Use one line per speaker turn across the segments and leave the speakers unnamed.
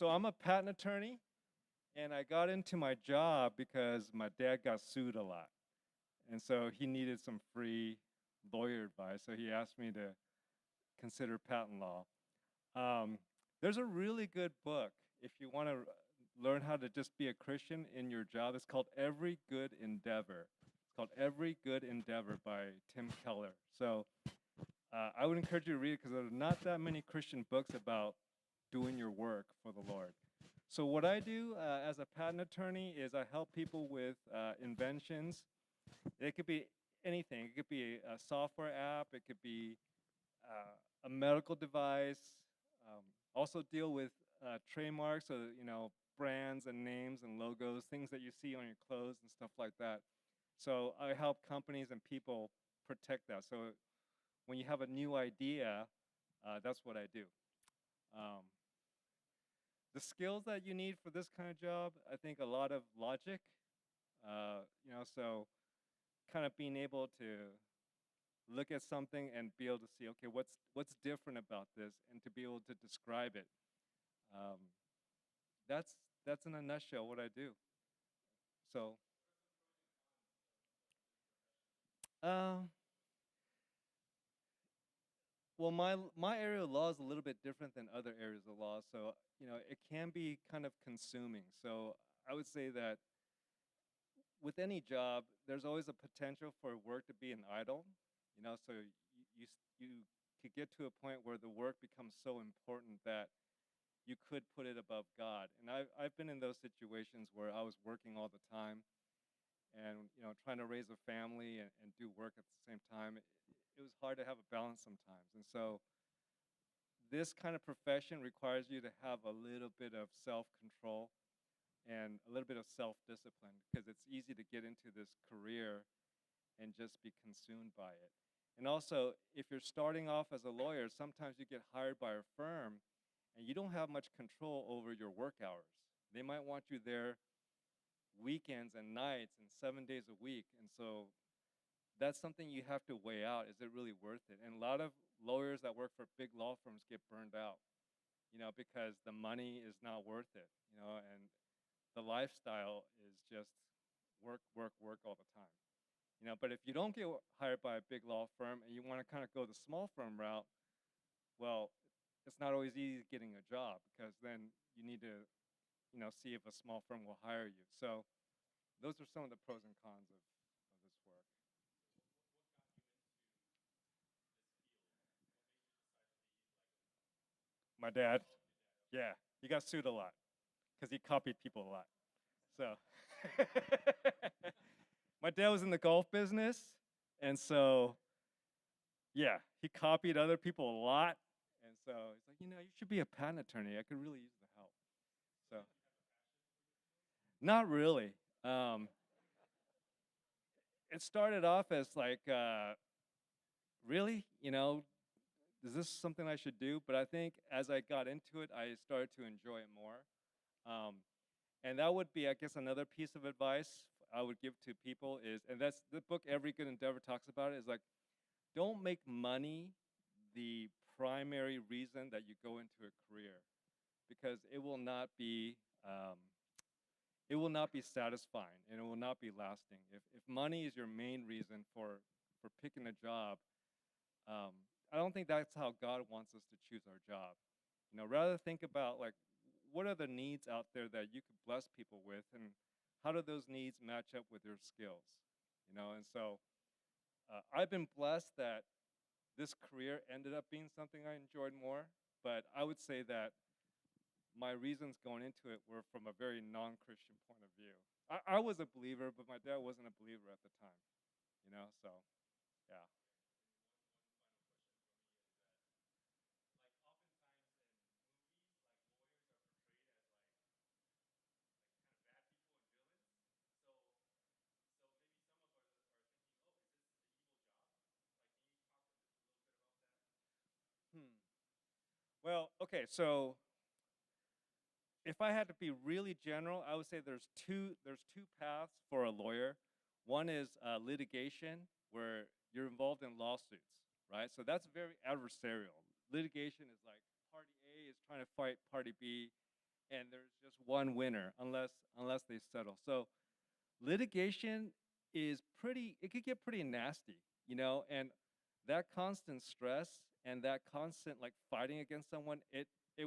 So I'm a patent attorney, and I got into my job because my dad got sued a lot. And so he needed some free lawyer advice. So he asked me to consider patent law. Um, there's a really good book if you want to learn how to just be a Christian in your job. It's called Every Good Endeavor. It's called Every Good Endeavor by Tim Keller. So I would encourage you to read it because there are not that many Christian books about doing your work for the Lord. So what I do as a patent attorney is I help people with inventions. It could be anything. It could be a software app. It could be a medical device. Also deal with trademarks, so brands and names and logos, things that you see on your clothes and stuff like that. So I help companies and people protect that. So when you have a new idea, that's what I do. Um, the skills that you need for this kind of job, I think a lot of logic, so kind of being able to look at something and be able to see, okay, what's different about this, and to be able to describe it. Um, that's in a nutshell what I do. So, um, well, my area of law is a little bit different than other areas of law, so it can be kind of consuming. So I would say that with any job, there's always a potential for work to be an idol. So you could get to a point where the work becomes so important that you could put it above God. And I've been in those situations where I was working all the time, and trying to raise a family and do work at the same time. It was hard to have a balance sometimes. And so this kind of profession requires you to have a little bit of self-control and a little bit of self-discipline, because it's easy to get into this career and just be consumed by it. And also, if you're starting off as a lawyer, sometimes you get hired by a firm and you don't have much control over your work hours. They might want you there weekends and nights and 7 days a week. And so that's something you have to weigh out. Is it really worth it? And a lot of lawyers that work for big law firms get burned out, because the money is not worth it, and the lifestyle is just work, work, work all the time. But if you don't get hired by a big law firm and you want to kind of go the small firm route, well, it's not always easy getting a job, because then you need to, see if a small firm will hire you. So those are some of the pros and cons of this work. My dad, yeah, he got sued a lot because he copied people a lot. So my dad was in the golf business, and so yeah, he copied other people a lot. And so he's like, you should be a patent attorney. I could really use the help. So not really. Um, it started off as like, really, is this something I should do? But I think as I got into it, I started to enjoy it more. Um, and that would be, I guess, another piece of advice I would give to people is, and that's the book Every Good Endeavor talks about it, is like, don't make money the primary reason that you go into a career, because um, it will not be satisfying, and it will not be lasting. If money is your main reason for picking a job, I don't think that's how God wants us to choose our job. Rather think about, like, what are the needs out there that you could bless people with, and how do those needs match up with your skills? And so I've been blessed that this career ended up being something I enjoyed more, but I would say that my reasons going into it were from a very non-Christian point of view. I was a believer, but my dad wasn't a believer at the time, so yeah. Hmm. Well, okay, so if I had to be really general, I would say there's two paths for a lawyer. One is litigation, where you're involved in lawsuits, right? So that's very adversarial. Litigation is like party A is trying to fight party B, and there's just one winner unless they settle. So litigation is pretty it could get pretty nasty, and that constant stress and that constant like fighting against someone, it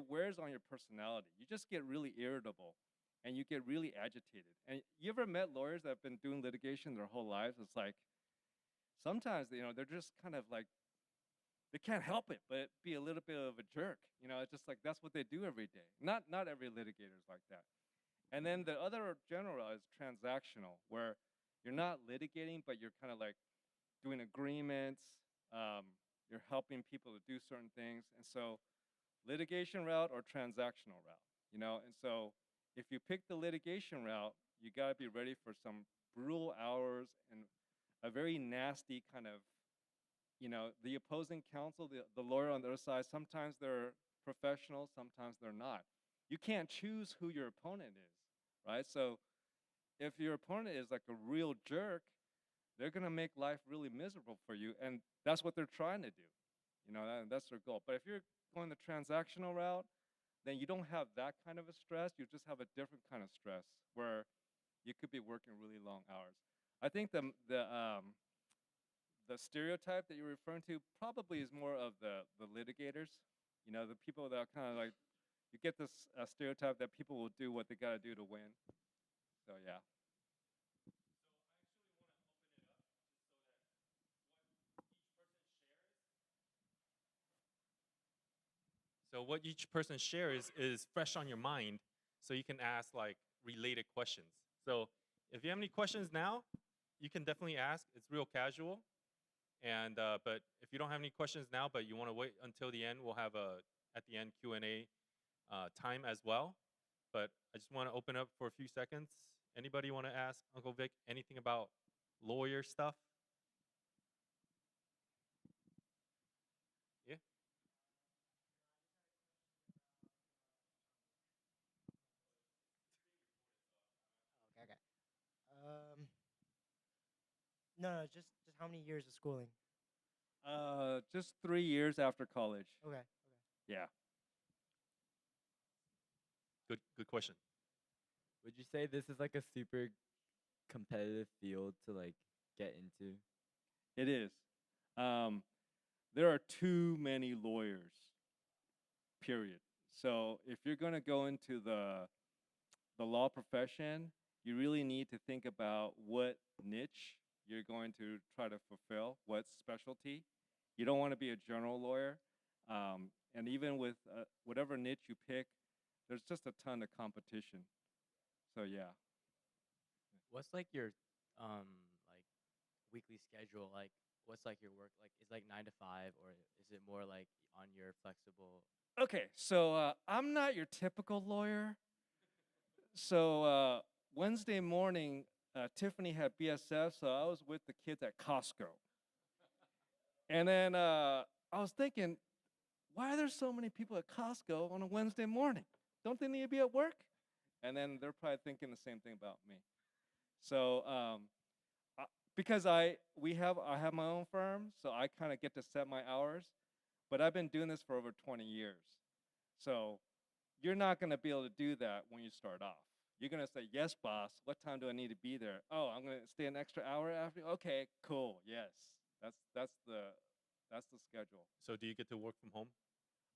wears on your personality. You just get really irritable and you get really agitated. And you ever met lawyers that have been doing litigation their whole lives? It's like sometimes they're just kind of like they can't help it but be a little bit of a jerk. It's just like that's what they do every day. Not every litigator is like that. And then the other general is transactional, where you're not litigating, but you're kind of like doing agreements. Um, you're helping people to do certain things. And so litigation route or transactional route. And so if you pick the litigation route, you got to be ready for some brutal hours and a very nasty kind of, the opposing counsel, the lawyer on the other side, sometimes they're professional, sometimes they're not. You can't choose who your opponent is, right? So if your opponent is like a real jerk, they're gonna make life really miserable for you, and that's what they're trying to do. That's their goal. But if you're going the transactional route, then you don't have that kind of a stress. You just have a different kind of stress where you could be working really long hours. I think the stereotype that you're referring to probably is more of the litigators. The people that are kind of like you get this stereotype that people will do what they got to do to win. So yeah.
So what each person shares is fresh on your mind, so you can ask like related questions. So if you have any questions now, you can definitely ask. It's real casual. And but if you don't have any questions now, but you want to wait until the end, we'll have a at the end Q&A time as well. But I just want to open up for a few seconds. Anybody want to ask Uncle Vic anything about lawyer stuff? Yeah.
Okay, okay. Um, no, no, just how many years of schooling?
Just 3 years after college.
Okay, okay.
Yeah.
Good question.
Would you say this is like a super competitive field to like get into?
It is. Um, there are too many lawyers, period. So if you're going to go into the law profession, you really need to think about what niche you're going to try to fulfill, what specialty. You don't want to be a general lawyer. And even with whatever niche you pick, there's just a ton of competition. So yeah.
What's like your like weekly schedule? Like what's like your work like is like 9 to 5 or is it more like on your flexible?
Okay, so I'm not your typical lawyer. So Wednesday morning, Tiffany had BSF, so I was with the kids at Costco. And then I was thinking, why are there so many people at Costco on a Wednesday morning? Don't they need to be at work? And then they're probably thinking the same thing about me. So because I have my own firm, so I kind of get to set my hours. But I've been doing this for over 20 years. So you're not going to be able to do that when you start off. You're going to say, yes, boss, what time do I need to be there? Oh, I'm going to stay an extra hour after. Okay, cool, yes. That's the schedule.
So do you get to work from home?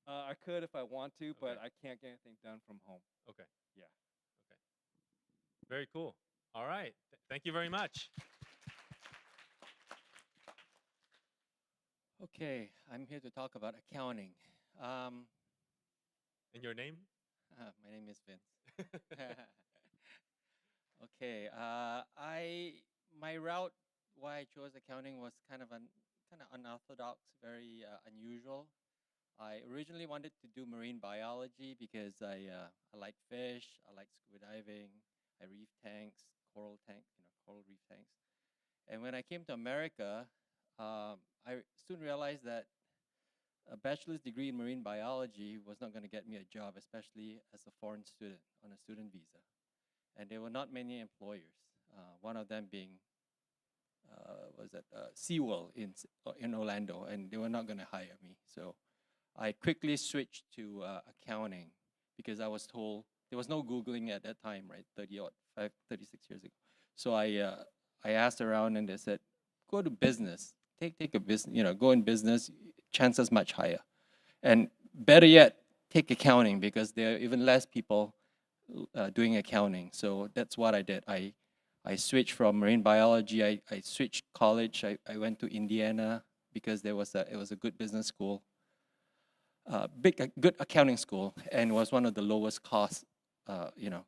I could if I want to, but
Okay.
I can't get anything done from home.
Okay.
Yeah.
Okay. Very cool. All right. Thank you very much.
Okay, I'm here to talk about accounting.
And your name?
My name is Vince. Okay, my route why I chose accounting was kind of unorthodox, very unusual. I originally wanted to do marine biology because I like fish, I like scuba diving, I reef tanks, coral reef tanks. And when I came to America, I soon realized that a bachelor's degree in marine biology was not going to get me a job, especially as a foreign student on a student visa. And there were not many employers. One of them being was at SeaWorld in Orlando, and they were not going to hire me. So I quickly switched to accounting because I was told there was no Googling at that time, right? 36 years ago. So I asked around, and they said, go to business. Take a business, go in business, chances much higher. And better yet, take accounting, because there are even less people doing accounting. So that's what I did. I switched from marine biology. I switched college. I went to Indiana because it was a good business school, good accounting school, and was one of the lowest cost.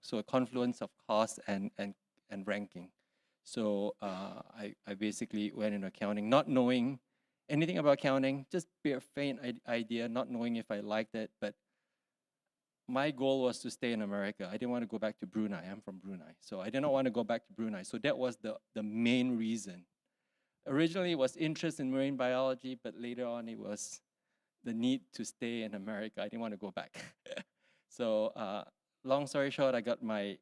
So a confluence of cost and ranking. So I basically went into accounting, not knowing anything about accounting, just bare faint idea, not knowing if I liked it. But my goal was to stay in America. I didn't want to go back to Brunei. I'm from Brunei. So I did not want to go back to Brunei. So that was the main reason. Originally, it was interest in marine biology, but later on, it was the need to stay in America. I didn't want to go back. So long story short, I got my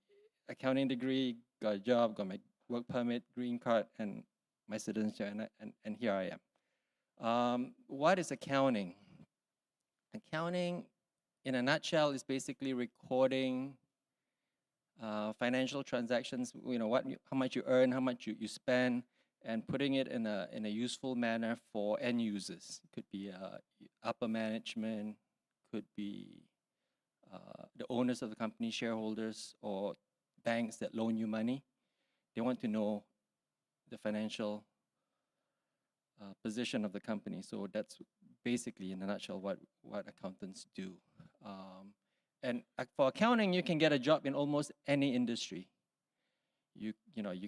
accounting degree, got a job, got my work permit, green card, and my citizenship, and here I am. What is accounting? Accounting, in a nutshell, is basically recording financial transactions. How much you earn, how much you spend, and putting it in a useful manner for end users. It could be upper management, could be the owners of the company, shareholders, or banks that loan you money. They want to know the financial position of the company. So that's basically, in a nutshell, what accountants do. And for accounting, you can get a job in almost any industry. You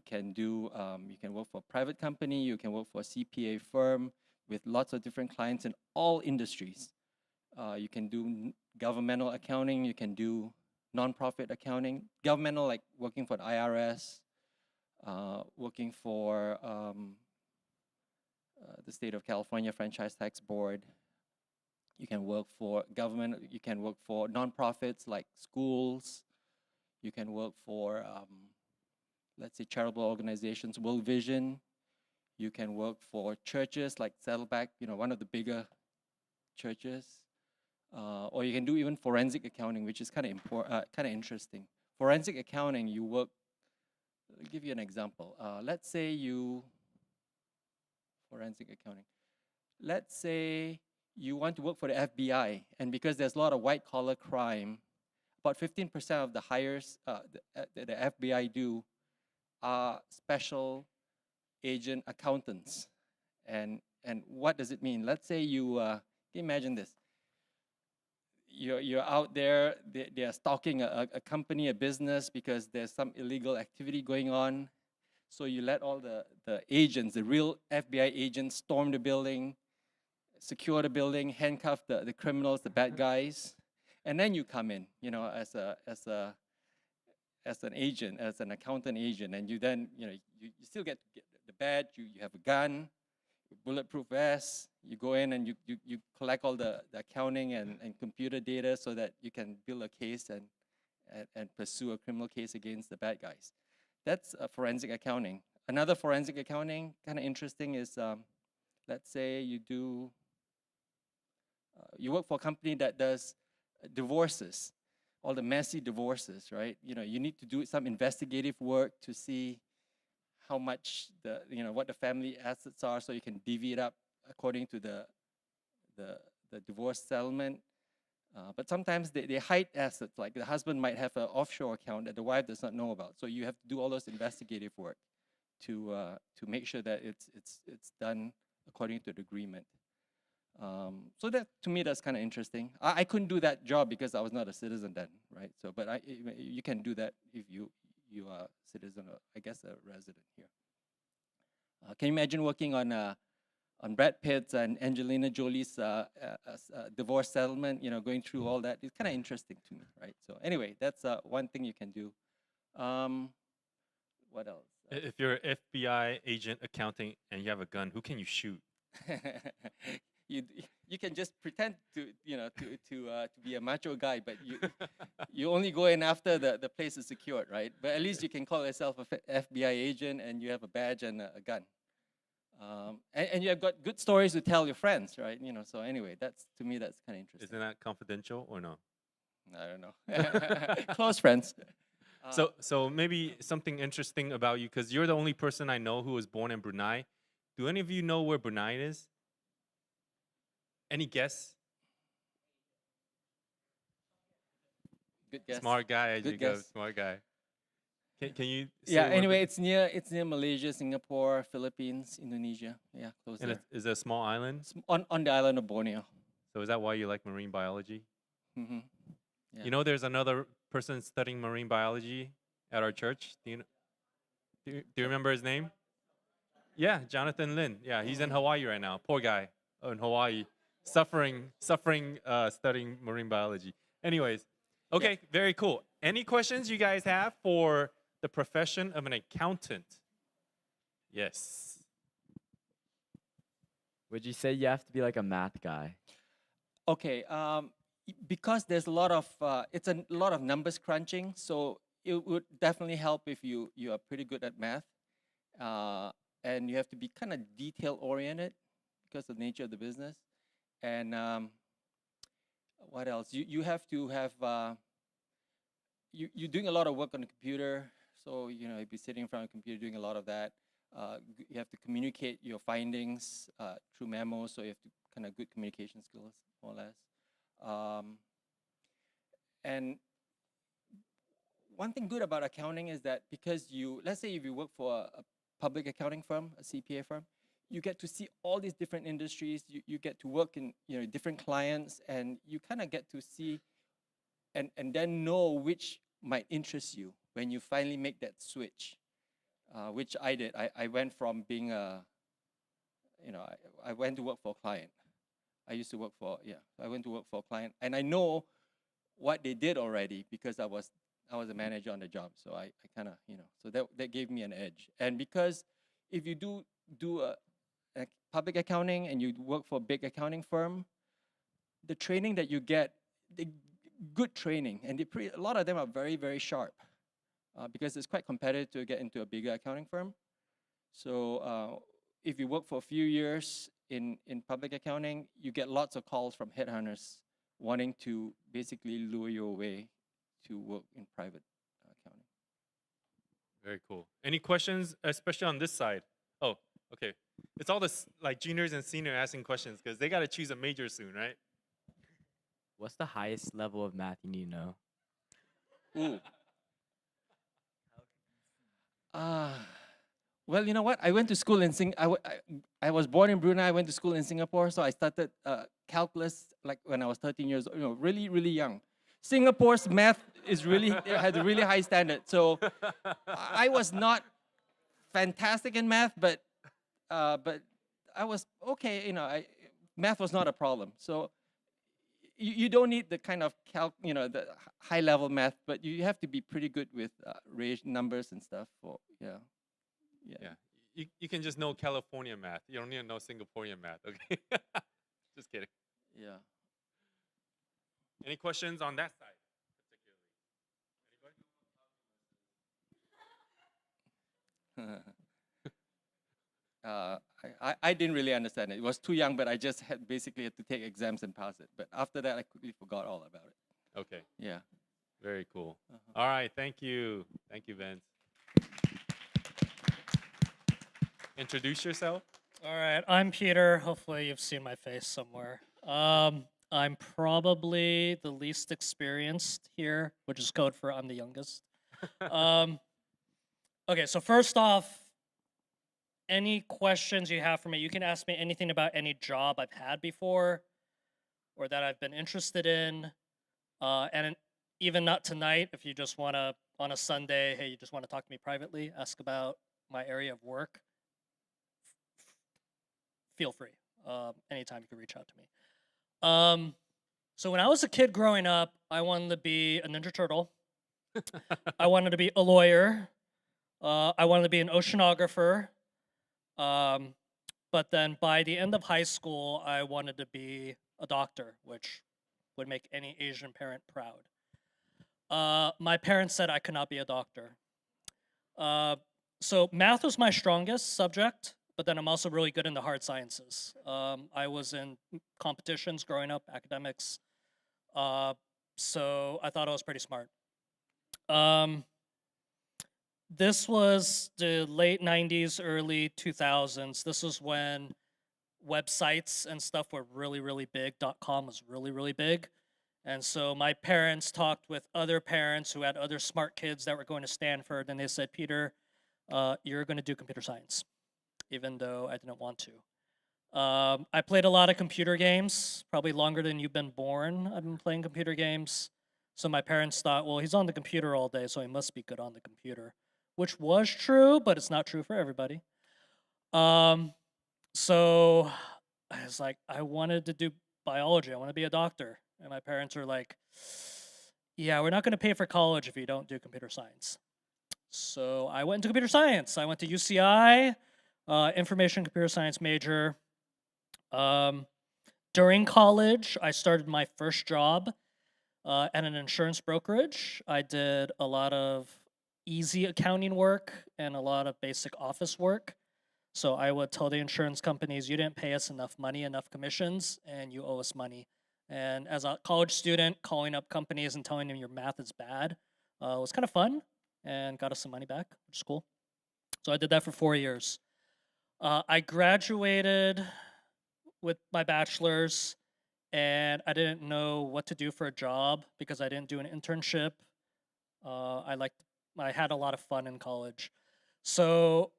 can work for a private company, you can work for a CPA firm with lots of different clients in all industries. You can do governmental accounting, you can do nonprofit accounting. Governmental, like working for the IRS, working for the state of California Franchise Tax Board. You can work for government, you can work for nonprofits like schools. You can work for, let's say, charitable organizations, World Vision. You can work for churches like Saddleback, one of the bigger churches. Or you can do even forensic accounting, which is kind of interesting. Forensic accounting, you work. I'll give you an example. Let's say forensic accounting. Let's say you want to work for the FBI, and because there's a lot of white-collar crime, about 15% of the hires the FBI do are special agent accountants. And what does it mean? Let's say you imagine this. You're out there, they are stalking a company, a business, because there's some illegal activity going on. So you let all the agents, the real FBI agents, storm the building, secure the building, handcuff the criminals, the bad guys, and then you come in, as an agent, as an accountant agent, and you then, you still get the badge, you have a gun, bulletproof vest, you go in and you collect all the accounting and computer data so that you can build a case and pursue a criminal case against the bad guys. That's forensic accounting. Another forensic accounting, kind of interesting, is let's say you work for a company that does divorces, all the messy divorces, right? You need to do some investigative work to see how much what the family assets are, so you can divvy it up according to the divorce settlement. But sometimes they hide assets, like the husband might have an offshore account that the wife does not know about. So you have to do all those investigative work to make sure that it's done according to the agreement. So that, to me, that's kind of interesting. I couldn't do that job because I was not a citizen then, right? So, but you can do that if you are a citizen, or I guess a resident here. Can you imagine working on Brad Pitt's and Angelina Jolie's divorce settlement? Going through all that. It's kind of interesting to me, right? So anyway, that's one thing you can do. What else?
If you're an FBI agent accounting and you have a gun, who can you shoot?
You can just pretend to be a macho guy, but you only go in after the place is secured, right? But at least you can call yourself a FBI agent and you have a badge and a gun. And you have got good stories to tell your friends, right? So anyway, to me that's kind of interesting.
Isn't that confidential or no?
I don't know. Close friends.
So maybe something interesting about you, because you're the only person I know who was born in Brunei. Do any of you know where Brunei is? Any guess?
Good guess.
Smart guy,
Good
Jacob.
guess.
Smart guy. Can you?
Yeah.
say where
Anyway, it's near Malaysia, Singapore, Philippines, Indonesia. Yeah, close
and
there.
it's a small island.
On the island of Borneo.
So is that why you like marine biology?
Hmm. Yeah.
You know, there's another person studying marine biology at our church. Do you remember his name? Yeah, Jonathan Lin. Yeah, he's in Hawaii right now. Poor guy in Hawaii, suffering, studying marine biology. Anyways, okay, very cool. Any questions you guys have for the profession of an accountant? Yes.
Would you say you have to be like a math guy?
Okay. Because there's a lot of it's a lot of numbers crunching, so it would definitely help if you are pretty good at math, and you have to be kind of detail oriented because of the nature of the business. And what else? You have to have you're doing a lot of work on the computer, so you'd be sitting in front of a computer doing a lot of that. You have to communicate your findings through memos, so you have to kind of good communication skills, more or less. And one thing good about accounting is that because let's say if you work for a public accounting firm, a CPA firm, you get to see all these different industries. You get to work in different clients, and you kind of get to see and then know which might interest you when you finally make that switch, which I did. I went from being I went to work for a client. I used to work for, I went to work for a client, and I know what they did already because I was a manager on the job. So I kind of, so that gave me an edge. And because if you do a public accounting and you work for a big accounting firm, the training that you get, good training, and a lot of them are very, very sharp because it's quite competitive to get into a bigger accounting firm. So if you work for a few years in public accounting, you get lots of calls from headhunters wanting to basically lure you away to work in private accounting.
Very cool. Any questions, especially on this side? Oh, okay. It's all this like juniors and seniors asking questions because they got to choose a major soon, right?
What's the highest level of math you need to know?
Ooh. Well, you know what? I went to school in I was born in Brunei. I went to school in Singapore, so I started calculus like when I was 13 years old. Really, really young. Singapore's math is had a really high standard. So I was not fantastic in math, but I was okay. Math was not a problem. So you don't need the kind of the high level math, but you have to be pretty good with numbers and stuff.
Yeah. You can just know California math. You don't need to know Singaporean math, okay? Just kidding.
Yeah.
Any questions on that side, particularly?
I didn't really understand it. It was too young, but I just basically had to take exams and pass it. But after that, I quickly forgot all about it.
Okay.
Yeah.
Very cool. All right. Thank you. Thank you, Vince. Introduce yourself.
All right, I'm Peter. Hopefully, you've seen my face somewhere. I'm probably the least experienced here, which is code for I'm the youngest. Okay, so first off, any questions you have for me, you can ask me anything about any job I've had before or that I've been interested in. And even not tonight, if you just want to, on a Sunday, hey, you just want to talk to me privately, ask about my area of work, feel free. Anytime you can reach out to me. So when I was a kid growing up, I wanted to be a Ninja Turtle. I wanted to be a lawyer. I wanted to be an oceanographer. But then by the end of high school, I wanted to be a doctor, which would make any Asian parent proud. My parents said I could not be a doctor. So math was my strongest subject, but then I'm also really good in the hard sciences. I was in competitions growing up, academics, So I thought I was pretty smart. This was the late 90s, early 2000s. This was when websites and stuff were really, really big. .com was really, really big. And so my parents talked with other parents who had other smart kids that were going to Stanford, and they said, Peter, you're going to do computer science, even though I didn't want to. I played a lot of computer games, probably longer than you've been born. I've been playing computer games. So my parents thought, well, he's on the computer all day, so he must be good on the computer, which was true, but it's not true for everybody. So I was like, I wanted to do biology. I want to be a doctor. And my parents were like, yeah, we're not going to pay for college if you don't do computer science. So I went into computer science. I went to UCI, information computer science major. During college, I started my first job at an insurance brokerage. I did a lot of easy accounting work and a lot of basic office work. So I would tell the insurance companies, you didn't pay us enough money, enough commissions, and you owe us money. And as a college student, calling up companies and telling them your math is bad was kind of fun and got us some money back, which is cool. So I did that for 4 years. I graduated with my bachelor's, and I didn't know what to do for a job because I didn't do an internship. I had a lot of fun in college. So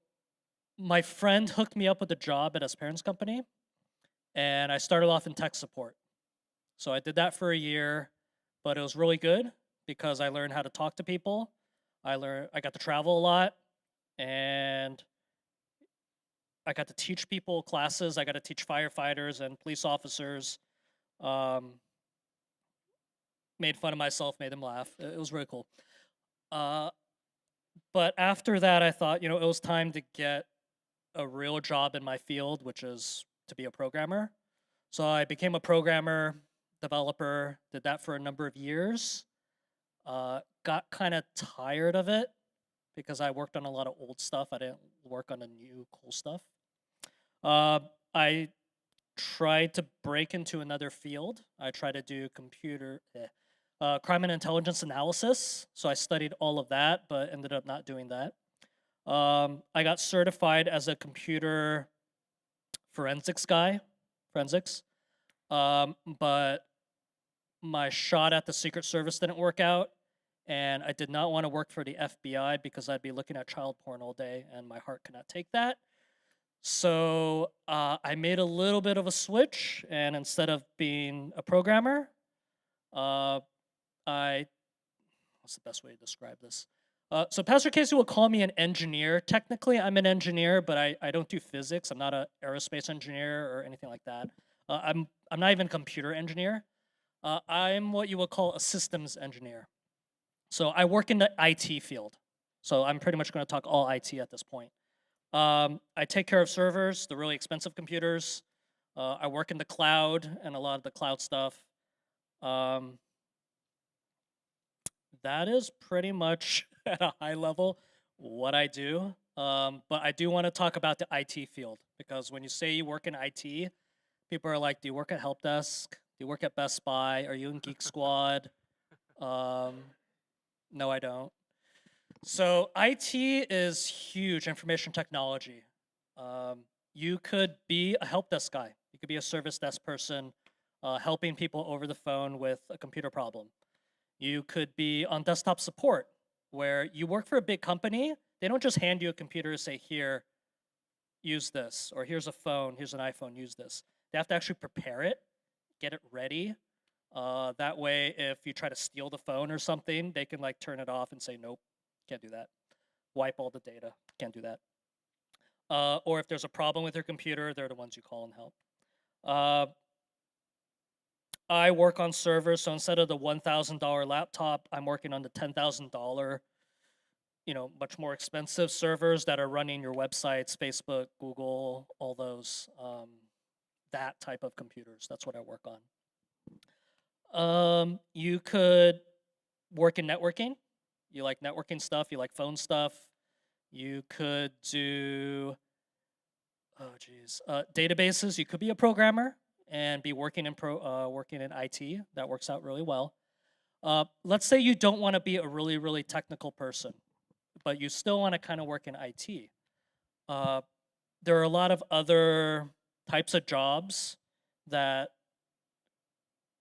my friend hooked me up with a job at his parents' company, and I started off in tech support. So I did that for a year, but it was really good because I learned how to talk to people. I got to travel a lot, and I got to teach people classes. I got to teach firefighters and police officers. Made fun of myself, made them laugh. It was really cool. But after that, I thought, it was time to get a real job in my field, which is to be a programmer. So I became a programmer, developer, did that for a number of years. Got kind of tired of it because I worked on a lot of old stuff. I didn't work on the new cool stuff. I tried to break into another field. I tried to do crime and intelligence analysis. So I studied all of that, but ended up not doing that. I got certified as a computer forensics guy, but my shot at the Secret Service didn't work out, and I did not want to work for the FBI because I'd be looking at child porn all day, and my heart could not take that. So I made a little bit of a switch, and instead of being a programmer, what's the best way to describe this? So Pastor Casey will call me an engineer. Technically, I'm an engineer, but I don't do physics. I'm not an aerospace engineer or anything like that. I'm not even a computer engineer. I'm what you would call a systems engineer. So I work in the IT field. So I'm pretty much going to talk all IT at this point. I take care of servers, the really expensive computers. I work in the cloud and a lot of the cloud stuff. That is pretty much at a high level what I do. But I do want to talk about the IT field because when you say you work in IT, people are like, do you work at Help Desk? Do you work at Best Buy? Are you in Geek Squad? No, I don't. So IT is huge, information technology. You could be a help desk guy. You could be a service desk person helping people over the phone with a computer problem. You could be on desktop support, where you work for a big company. They don't just hand you a computer and say, here, use this, or here's a phone, here's an iPhone, use this. They have to actually prepare it, get it ready. That way, if you try to steal the phone or something, they can turn it off and say, nope, can't do that. Wipe all the data, can't do that. Or if there's a problem with your computer, they're the ones you call and help. I work on servers, so instead of the $1,000 laptop, I'm working on the $10,000, much more expensive servers that are running your websites, Facebook, Google, all those, that type of computers. That's what I work on. You could work in networking. You like networking stuff, you like phone stuff. You could do, databases. You could be a programmer and be working in IT. That works out really well. Let's say you don't want to be a really, really technical person, but you still want to kind of work in IT. There are a lot of other types of jobs that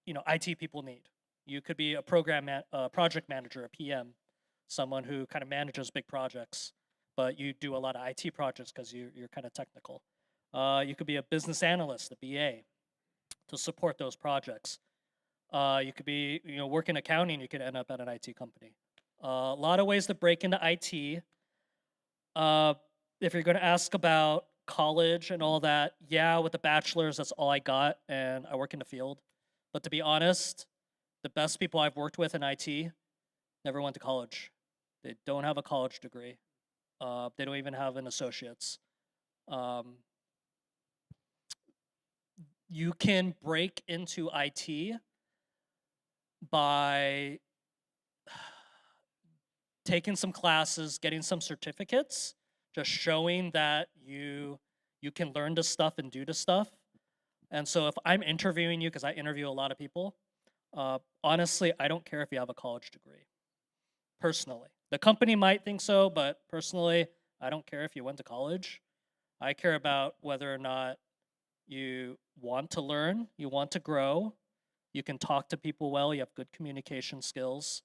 IT people need. You could be a project manager, a PM, someone who kind of manages big projects, but you do a lot of IT projects because you're kind of technical. You could be a business analyst, a BA, to support those projects. You could be, work in accounting. You could end up at an IT company. A lot of ways to break into IT. If you're going to ask about college and all that, yeah, with the bachelor's, that's all I got, and I work in the field. But to be honest, the best people I've worked with in IT never went to college. They don't have a college degree. They don't even have an associate's. You can break into IT by taking some classes, getting some certificates, just showing that you can learn this stuff and do this stuff. And so if I'm interviewing you, because I interview a lot of people, honestly, I don't care if you have a college degree. Personally, the company might think so, but personally, I don't care if you went to college. I care about whether or not you want to learn, you want to grow, you can talk to people well, you have good communication skills,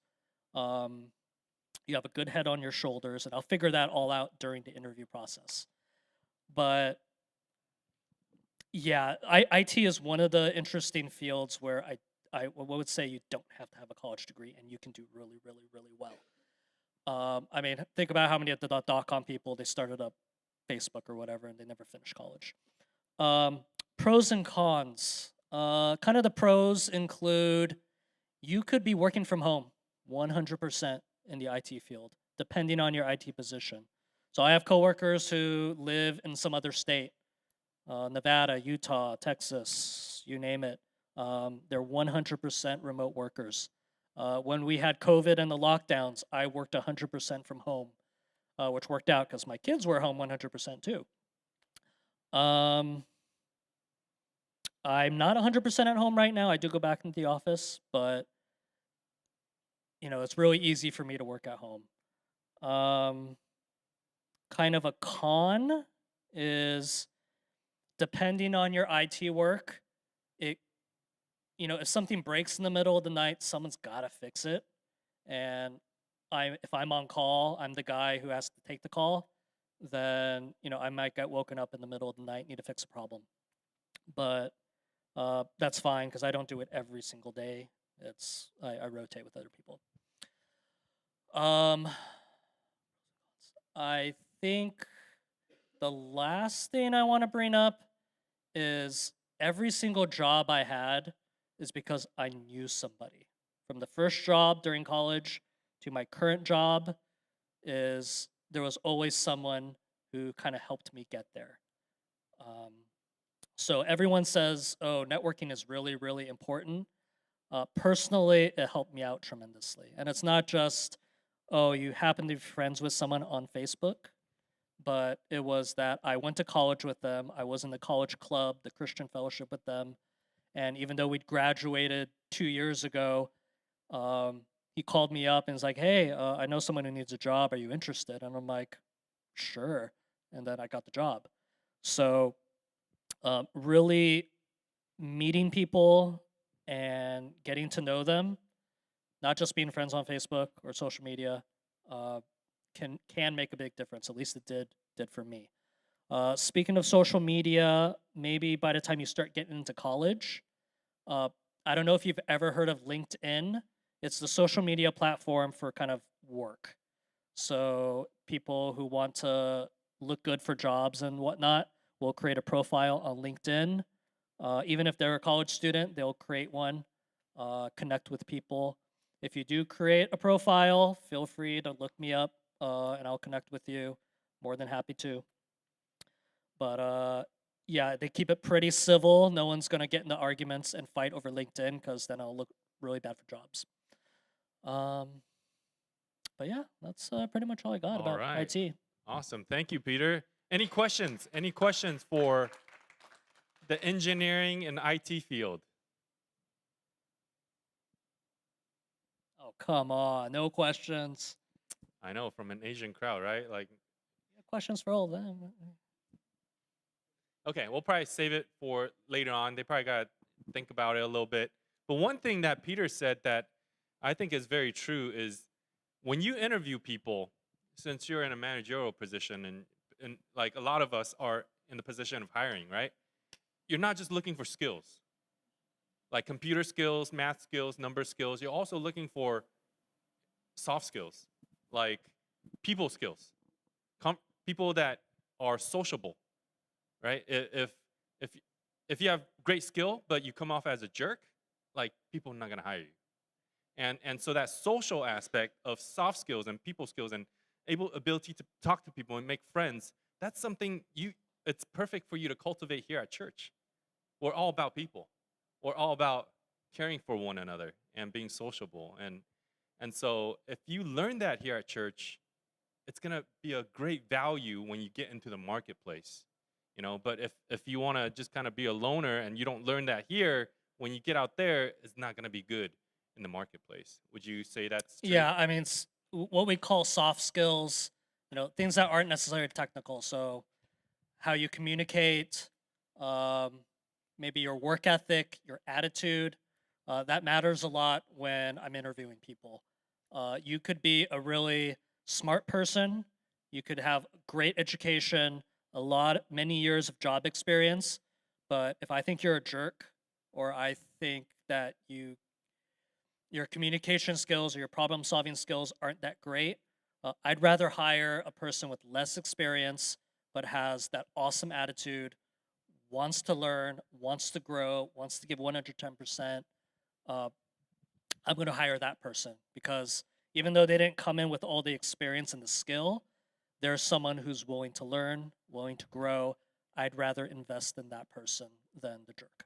you have a good head on your shoulders, and I'll figure that all out during the interview process. But yeah, IT is one of the interesting fields where I would say you don't have to have a college degree and you can do really, really, really well. I mean, think about how many of the .com people, they started up Facebook or whatever and they never finished college. Pros and cons. Kind of the pros include you could be working from home 100% in the IT field, depending on your IT position. So I have coworkers who live in some other state, Nevada, Utah, Texas, you name it. They're 100% remote workers. When we had COVID and the lockdowns, I worked 100% from home, which worked out because my kids were home 100% too. I'm not 100% at home right now. I do go back into the office, but it's really easy for me to work at home. Kind of a con is depending on your IT work, if something breaks in the middle of the night, someone's got to fix it. And if I'm on call, I'm the guy who has to take the call, then, I might get woken up in the middle of the night, need to fix a problem. But that's fine because I don't do it every single day. I rotate with other people. I think the last thing I want to bring up is every single job I had is because I knew somebody. From the first job during college to my current job, there was always someone who kind of helped me get there. So everyone says, oh, networking is really, really important. Personally, it helped me out tremendously. And it's not just, oh, you happen to be friends with someone on Facebook, but it was that I went to college with them. I was in the college club, the Christian fellowship with them. And even though we'd graduated 2 years ago, he called me up and was like, hey, I know someone who needs a job. Are you interested? And I'm like, sure. And then I got the job. So really meeting people and getting to know them, not just being friends on Facebook or social media, can make a big difference. At least it did for me. Speaking of social media, maybe by the time you start getting into college, I don't know if you've ever heard of LinkedIn. It's the social media platform for kind of work. So people who want to look good for jobs and whatnot will create a profile on LinkedIn. Even if they're a college student, they'll create one, connect with people. If you do create a profile, feel free to look me up and I'll connect with you. More than happy to. But yeah, they keep it pretty civil. No one's going to get into arguments and fight over LinkedIn because then I'll look really bad for jobs. But yeah, that's pretty much all I got about
right.
IT.
Awesome. Thank you, Peter. Any questions? Any questions for the engineering and IT field?
come on, no questions.
I know, from an Asian crowd, right? Like,
Questions for all of them.
okay, we'll probably save it for later on. They probably got to think about it a little bit. But one thing that Peter said that I think is very true is when you interview people, since you're in a managerial position and like a lot of us are in the position of hiring, right? You're not just looking for skills, like computer skills, math skills, number skills. You're also looking for soft skills, like people skills, people that are sociable, right? If if you have great skill but you come off as a jerk, like people are not gonna hire you. And so that social aspect of soft skills and people skills and ability to talk to people and make friends, that's something it's perfect for you to cultivate here at church. We're all about people. We're all about caring for one another and being sociable. And so if you learn that here at church, it's gonna be a great value when you get into the marketplace. You know, but if you wanna just kind of be a loner and you don't learn that here, when you get out there, it's not gonna be good in the marketplace. Would you say that's true?
Yeah, I mean, what we call soft skills, things that aren't necessarily technical. So, how you communicate, maybe your work ethic, your attitude, that matters a lot when I'm interviewing people. You could be a really smart person, you could have great education, many years of job experience, but if I think you're a jerk, or I think that your communication skills or your problem solving skills aren't that great, I'd rather hire a person with less experience but has that awesome attitude, wants to learn, wants to grow, wants to give 110%. I'm going to hire that person because even though they didn't come in with all the experience and the skill, there's someone who's willing to learn, willing to grow. I'd rather invest in that person than the jerk.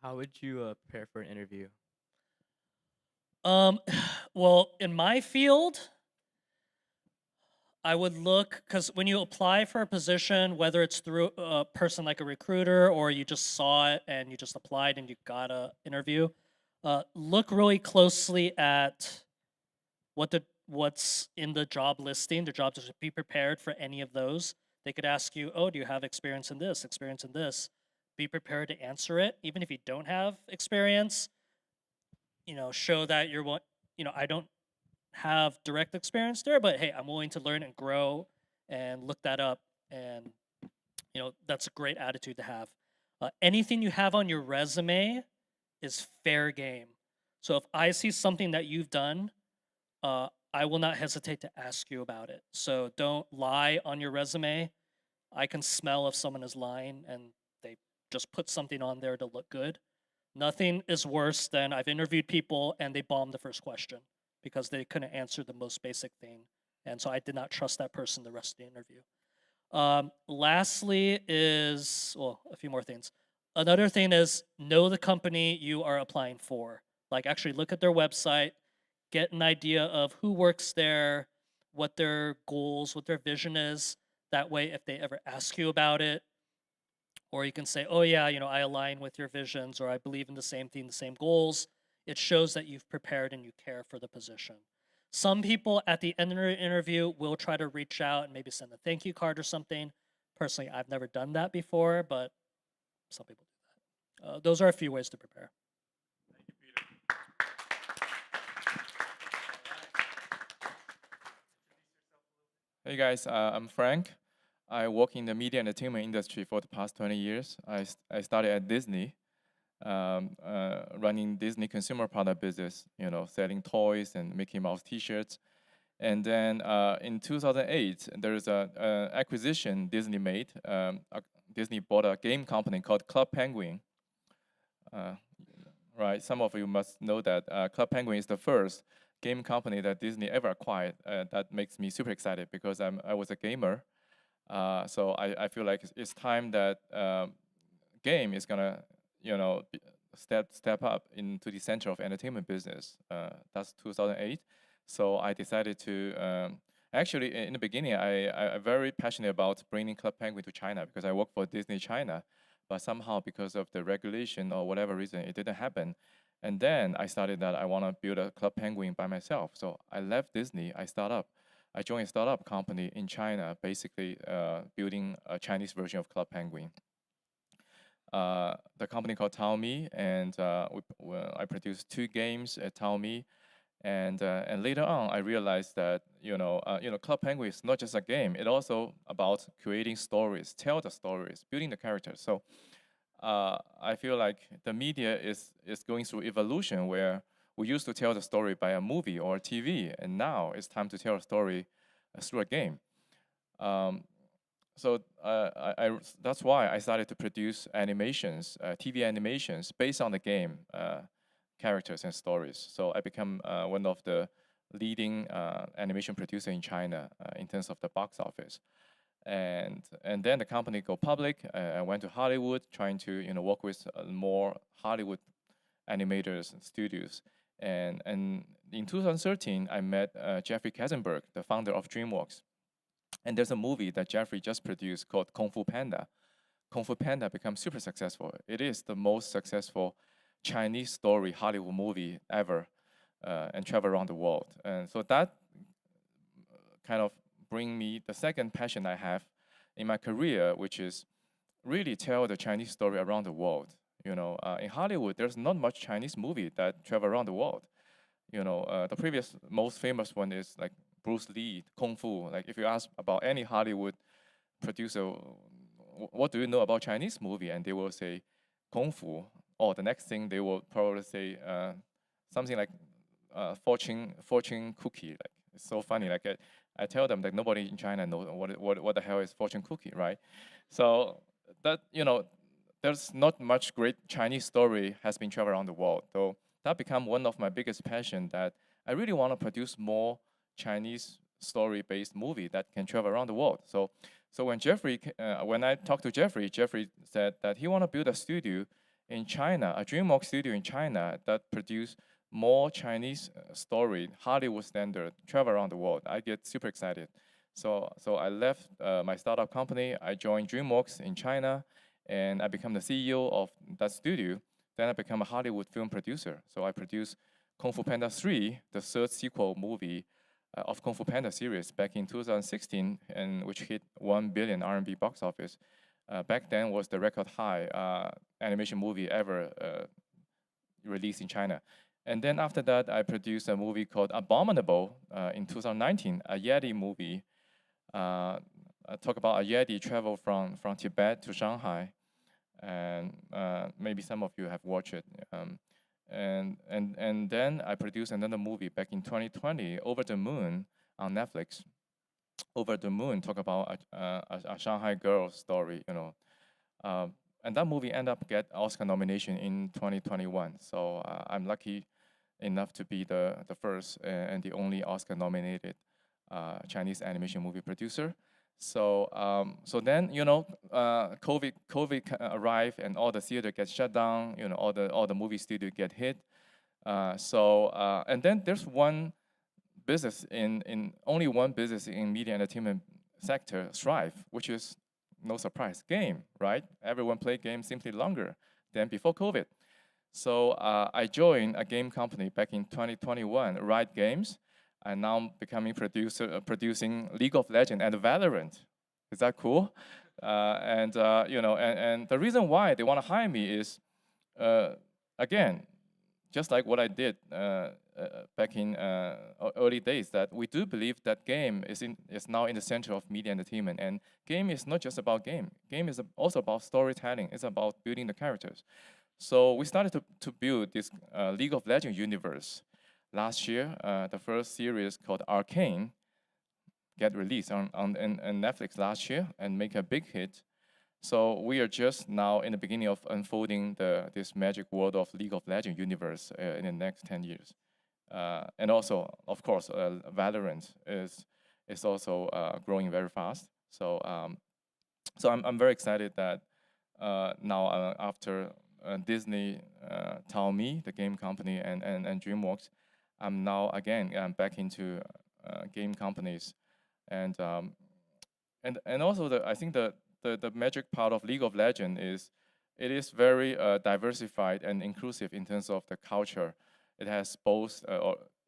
How would you prepare for an interview?
Well, in my field, I would look, because when you apply for a position, whether it's through a person like a recruiter or you just saw it and you just applied and you got an interview, look really closely at what's in the job listing, the job description. Be prepared for any of those. They could ask you, oh, do you have experience in this, experience in this? Be prepared to answer it, even if you don't have experience. Show that I don't have direct experience there, but hey, I'm willing to learn and grow and look that up. And, that's a great attitude to have. Anything you have on your resume is fair game. So if I see something that you've done, I will not hesitate to ask you about it. So don't lie on your resume. I can smell if someone is lying and they just put something on there to look good. Nothing is worse than I've interviewed people and they bombed the first question because they couldn't answer the most basic thing. And so I did not trust that person the rest of the interview. Lastly is, a few more things. Another thing is know the company you are applying for. Like actually look at their website, get an idea of who works there, what their goals, what their vision is. That way, if they ever ask you about it, or you can say, oh yeah, I align with your visions, or I believe in the same thing, the same goals. It shows that you've prepared and you care for the position. Some people at the end of the interview will try to reach out and maybe send a thank you card or something. Personally, I've never done that before, but some people do that. Those are a few ways to prepare.
Thank you, Peter.
Hey guys, I'm Frank. I work in the media and entertainment industry for the past 20 years. I started at Disney, running Disney consumer product business, selling toys and Mickey Mouse T-shirts. And then in 2008, there's an acquisition Disney made. Disney bought a game company called Club Penguin. Right, some of you must know that Club Penguin is the first game company that Disney ever acquired. That makes me super excited because I was a gamer. So I feel like it's time that game is gonna, step up into the center of entertainment business. That's 2008. So I decided to actually in the beginning I'm very passionate about bringing Club Penguin to China because I work for Disney China, but somehow because of the regulation or whatever reason it didn't happen. And then I started that I want to build a Club Penguin by myself. So I left Disney. I joined a startup company in China, basically building a Chinese version of Club Penguin. The company called Taomi, and I produced 2 games at Taomi. And later on, I realized that Club Penguin is not just a game; it's also about creating stories, tell the stories, building the characters. So I feel like the media is going through evolution where we used to tell the story by a movie or a TV, and now it's time to tell a story through a game. So that's why I started to produce animations, TV animations based on the game characters and stories. So I become one of the leading animation producer in China in terms of the box office. And then the company go public. I went to Hollywood, trying to work with more Hollywood animators and studios. And in 2013, I met Jeffrey Katzenberg, the founder of DreamWorks. And there's a movie that Jeffrey just produced called Kung Fu Panda. Kung Fu Panda became super successful. It is the most successful Chinese story Hollywood movie ever, and travel around the world. And so that kind of bring me the second passion I have in my career, which is really tell the Chinese story around the world. In Hollywood, there's not much Chinese movie that travel around the world. The previous most famous one is like Bruce Lee, Kung Fu. Like if you ask about any Hollywood producer, what do you know about Chinese movie? And they will say Kung Fu. Or the next thing they will probably say something like fortune cookie. Like it's so funny. Like I tell them that nobody in China knows what the hell is fortune cookie, right? So that there's not much great Chinese story has been traveled around the world. So that become one of my biggest passion, that I really want to produce more Chinese story-based movie that can travel around the world. So when I talked to Jeffrey said that he want to build a studio in China, a DreamWorks studio in China that produce more Chinese story, Hollywood standard, travel around the world. I get super excited. So I left my startup company. I joined DreamWorks in China, and I become the CEO of that studio. Then I become a Hollywood film producer. So I produced Kung Fu Panda 3, the third sequel movie of Kung Fu Panda series back in 2016, and which hit 1 billion RMB box office. Back then was the record high animation movie ever released in China. And then after that, I produced a movie called Abominable in 2019, a Yeti movie. I talk about a Yeti travel from Tibet to Shanghai, and maybe some of you have watched it. And then I produced another movie back in 2020, Over the Moon, on Netflix. Over the Moon talk about a Shanghai girl story, and that movie ended up get Oscar nomination in 2021. So I'm lucky enough to be the first and the only Oscar nominated Chinese animation movie producer. So then COVID arrived and all the theater gets shut down. All the movie studio get hit. And then there's only one business in media entertainment sector thrive, which is no surprise, game, right? Everyone play games simply longer than before COVID. So I joined a game company back in 2021, Riot Games. I'm now becoming producing League of Legends and Valorant. Is that cool? And the reason why they want to hire me is, again, just like what I did back in early days, that we do believe that game is now in the center of media entertainment. And game is not just about game. Game is also about storytelling. It's about building the characters. So we started to build this League of Legends universe. Last year, the first series called Arcane get released on Netflix last year and make a big hit. So we are just now in the beginning of unfolding this magic world of League of Legends universe in the next 10 years. And also, of course, Valorant is also growing very fast. So I'm very excited that now after Disney, Taomi, the game company, and DreamWorks, I'm now again back into game companies, and also I think the magic part of League of Legends it is very diversified and inclusive in terms of the culture. It has both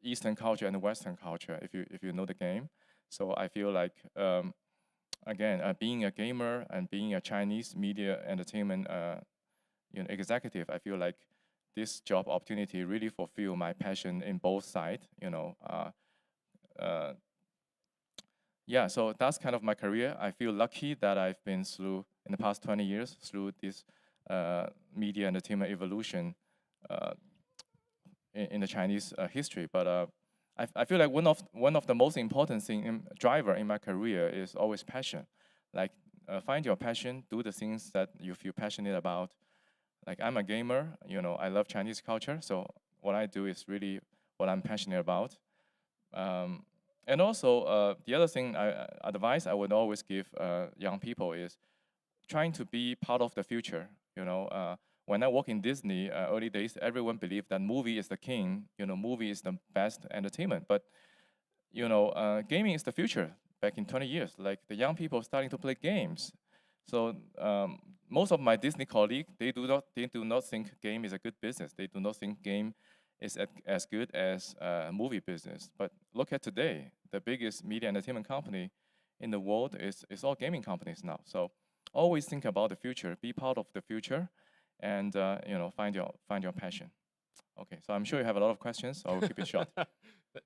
Eastern culture and Western culture, if you know the game. So I feel like, again, being a gamer and being a Chinese media entertainment executive, I feel like this job opportunity really fulfill my passion in both sides. Yeah, so that's kind of my career. I feel lucky that I've been through, in the past 20 years, through this media entertainment evolution in the Chinese history. But I feel like one of the most important driver in my career is always passion. Like find your passion, do the things that you feel passionate about. Like I'm a gamer, I love Chinese culture, so what I do is really what I'm passionate about. And also, the other thing advice I would always give young people is trying to be part of the future. When I work in Disney early days, everyone believed that movie is the king. Movie is the best entertainment. But gaming is the future. Back in 20 years, like the young people starting to play games. So most of my Disney colleagues, they do not think game is a good business. They do not think game is as good as movie business. But look at today, the biggest media entertainment company in the world is all gaming companies now. So always think about the future, be part of the future, and find your passion. Okay, so I'm sure you have a lot of questions. I will keep it short.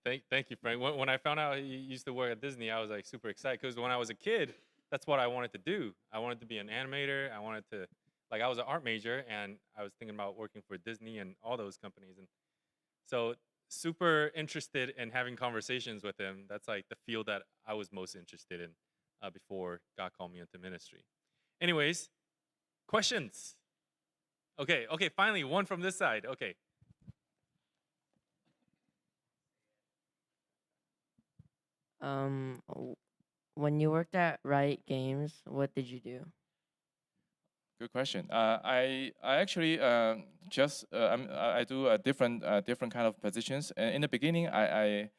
Thank you, Frank. When I found out you used to work at Disney, I was like super excited because when I was a kid, that's what I wanted to do. I wanted to be an animator. I wanted to, like, I was an art major, and I was thinking about working for Disney and all those companies. And so super interested in having conversations with him. That's like the field that I was most interested in before God called me into ministry. Anyways, questions? Okay, finally, one from this side. Okay.
When you worked at Riot Games, what did you do?
Good question. I actually I do a different kind of positions. In the beginning, I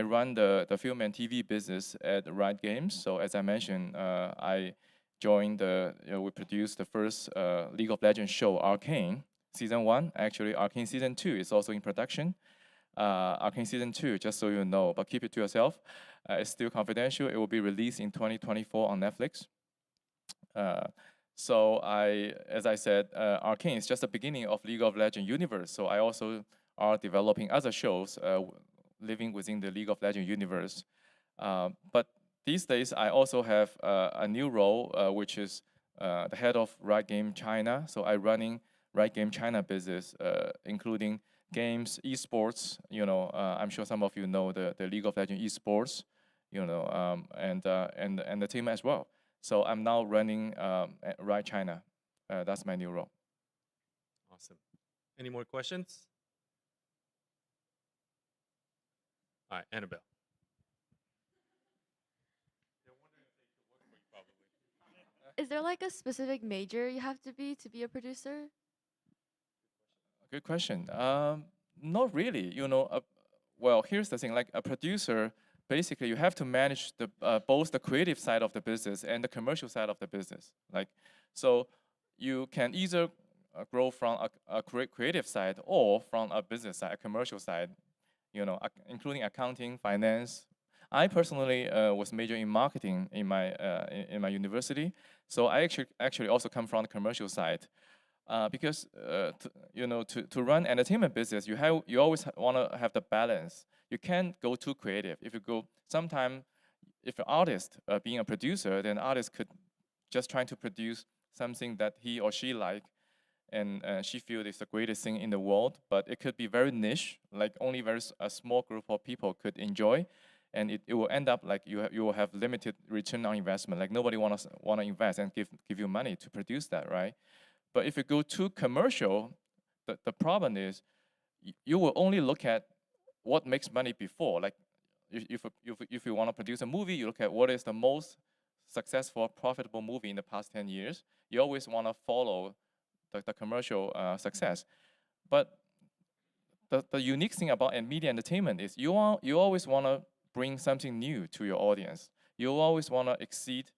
run the film and TV business at Riot Games. So as I mentioned, I joined we produced the first League of Legends show, Arcane Season 1. Actually, Arcane Season 2 is also in production. Arcane Season 2, just so you know, but keep it to yourself. It's still confidential. It will be released in 2024 on Netflix. So as I said, Arcane is just the beginning of League of Legends universe. So I also are developing other shows living within the League of Legends universe. But these days, I also have a new role, which is the head of Riot Game China. So I'm running Riot Game China business, including games, esports. I'm sure some of you know the League of Legends esports. And the team as well. So I'm now running Riot China. That's my new role.
Awesome. Any more questions? All right, Annabelle.
Is there like a specific major you have to be a producer?
Good question. Not really. Well, here's the thing. Like a producer, basically, you have to manage both the creative side of the business and the commercial side of the business. So you can either grow from a creative side or from a business side, a commercial side. Including accounting, finance. I personally was majoring in marketing in my university, so I actually also come from the commercial side. Because to run entertainment business, you always want to have the balance. You can't go too creative. If an artist being a producer, then artist could just trying to produce something that he or she like, and she feels it's the greatest thing in the world. But it could be very niche, like only a small group of people could enjoy, and it will end up like you will have limited return on investment. Like nobody want to invest and give you money to produce that, right? But if you go too commercial, the problem is you will only look at what makes money before. Like if you want to produce a movie, you look at what is the most successful, profitable movie in the past 10 years. You always want to follow the commercial success. But the unique thing about media entertainment is you always want to bring something new to your audience. You always want to exceed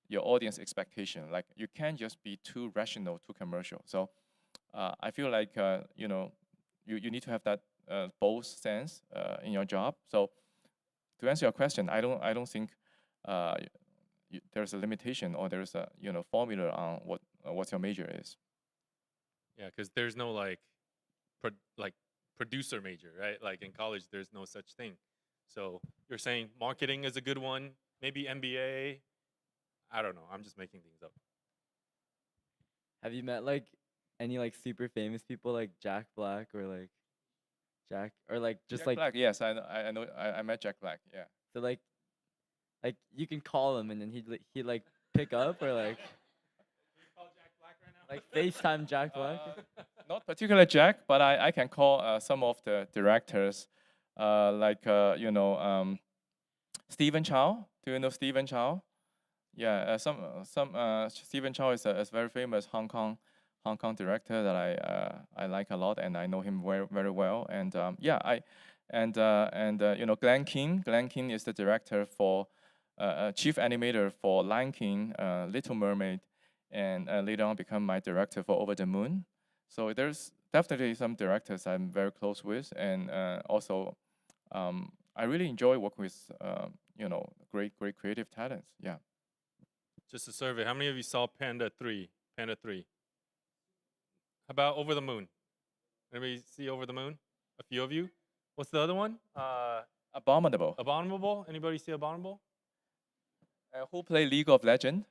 your audience expectation. Like you can't just be too rational, too commercial. So I feel like you need to have that both sense in your job. So to answer your question, I don't think there's a limitation or there's a formula on what your major is.
Yeah, because there's no like producer major, right? Like in college, there's no such thing. So you're saying marketing is a good one, maybe MBA. I don't know. I'm just making things up.
Have you met like any like super famous people like Jack Black or like Jack or like just
Jack
like
Black, yes, I know I met Jack Black. Yeah.
so like you can call him and then he'd like pick up or like like FaceTime Jack Black?
Not particular Jack, but I can call some of the directors, like Stephen Chow. Do you know Stephen Chow? Yeah, Stephen Chow is a very famous Hong Kong director that I like a lot, and I know him very very well. And Glenn Keane. Glenn Keane is the director for chief animator for Lion King, Little Mermaid, and later on become my director for Over the Moon. So there's definitely some directors I'm very close with, and also I really enjoy working with great creative talents. Yeah.
Just a survey. How many of you saw Panda 3? Panda 3. How about Over the Moon? Anybody see Over the Moon? A few of you. What's the other one?
Abominable.
Abominable. Anybody see Abominable?
Who play League of Legends?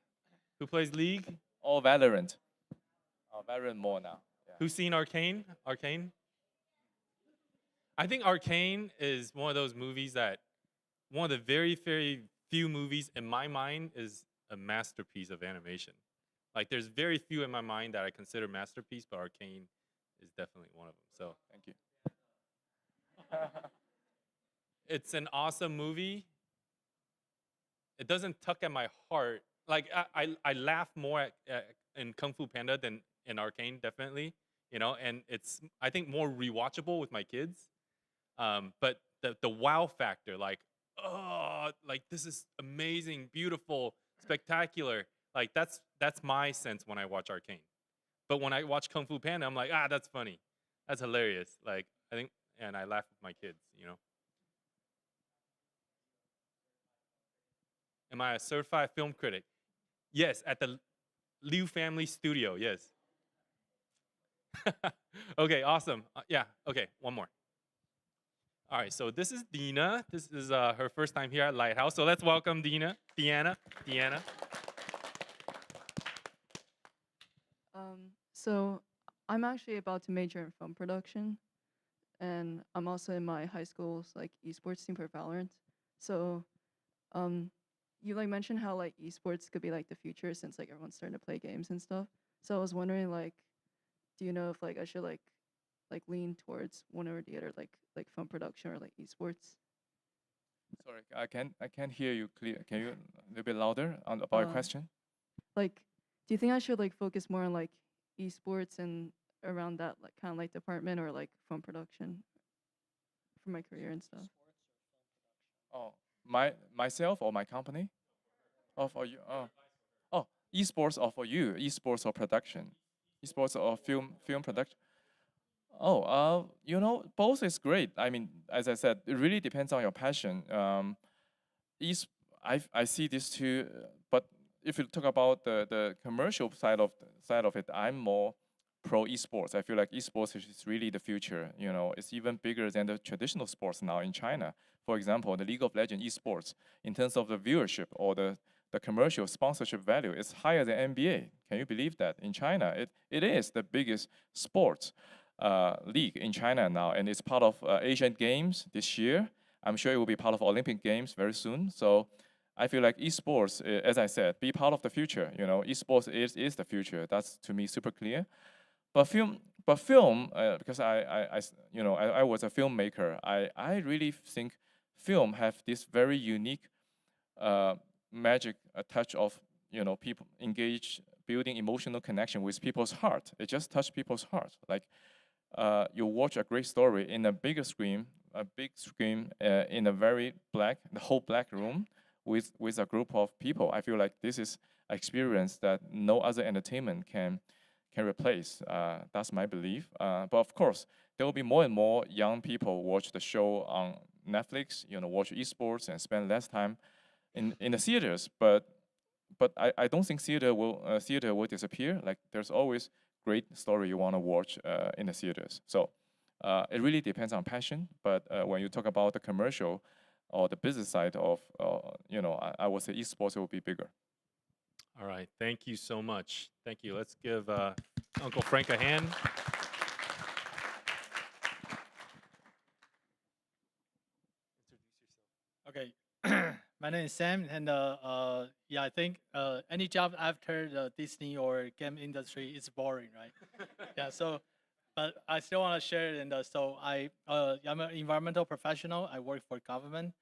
Who plays League?
Or Valorant? Oh, Valorant more now. Yeah.
Who's seen Arcane? Arcane? I think Arcane is one of those movies that one of the very, very few movies in my mind is a masterpiece of animation. Like there's very few in my mind that I consider masterpiece, but Arcane is definitely one of them. So
thank you.
It's an awesome movie. It doesn't tug at my heart. Like I laugh more in Kung Fu Panda than in Arcane, definitely. And it's I think more rewatchable with my kids. But the wow factor, like, oh, like this is amazing, beautiful, spectacular. Like that's my sense when I watch Arcane. But when I watch Kung Fu Panda, I'm like, that's funny, that's hilarious. Like I think, and I laugh with my kids. Am I a certified film critic? Yes, at the Liu Family Studio. Yes. Okay, awesome. Yeah. Okay, one more. All right, so this is Dina. This is her first time here at Lighthouse. So let's welcome Deanna.
So I'm actually about to major in film production, and I'm also in my high school's like esports team for Valorant. So, you like mentioned how like esports could be like the future since like everyone's starting to play games and stuff. So I was wondering like, do you know if like I should like lean towards one or the other, like film production or like esports?
Sorry, I can't hear you clear. Can you a little bit louder about your question?
Like, do you think I should like focus more on like esports and around that like kind of like department, or like film production for my career and stuff?
Oh, myself or my company? Oh, for you. Oh, esports or for you? Esports or production? Esports or film production? Oh, both is great. I mean, as I said, it really depends on your passion. I see this too, but if you talk about the commercial side of it, I'm more pro esports. I feel like esports is really the future. It's even bigger than the traditional sports now in China. For example, the League of Legends esports, in terms of the viewership or the commercial sponsorship value, is higher than NBA. Can you believe that? In China, it is the biggest sports league in China now, and it's part of Asian Games this year. I'm sure it will be part of Olympic Games very soon. So I feel like esports, as I said, be part of the future. Esports is the future. That's to me super clear. But film, because I was a filmmaker. I really think film have this very unique magic touch of people engage, building emotional connection with people's heart. It just touch people's heart. Like you watch a great story in a big screen in a very the whole black room with a group of people. I feel like this is an experience that no other entertainment can replace. That's my belief. But of course, there will be more and more young people watch the show on Netflix, watch esports and spend less time in the theaters. But I don't think theater will disappear. Like there's always great story you want to watch in the theaters. So it really depends on passion. But when you talk about the commercial or the business side of, I would say esports will be bigger.
All right, thank you so much. Thank you. Let's give Uncle Frank a hand.
Okay, my name is Sam, and yeah, I think any job after the Disney or game industry is boring, right? Yeah, so, but I still want to share it, and so I'm an environmental professional. I work for government.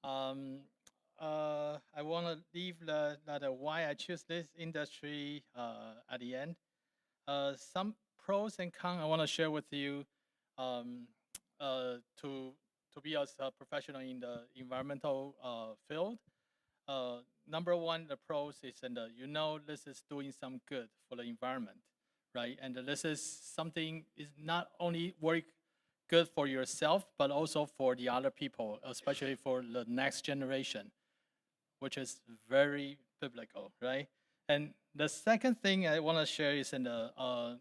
I want to leave that why I choose this industry at the end. Some pros and cons I want to share with you to be as a professional in the environmental field. Number one, the pros is, and this is doing some good for the environment, right? And this is something is not only work good for yourself, but also for the other people, especially for the next generation, which is very biblical, right? And the second thing I want to share is in the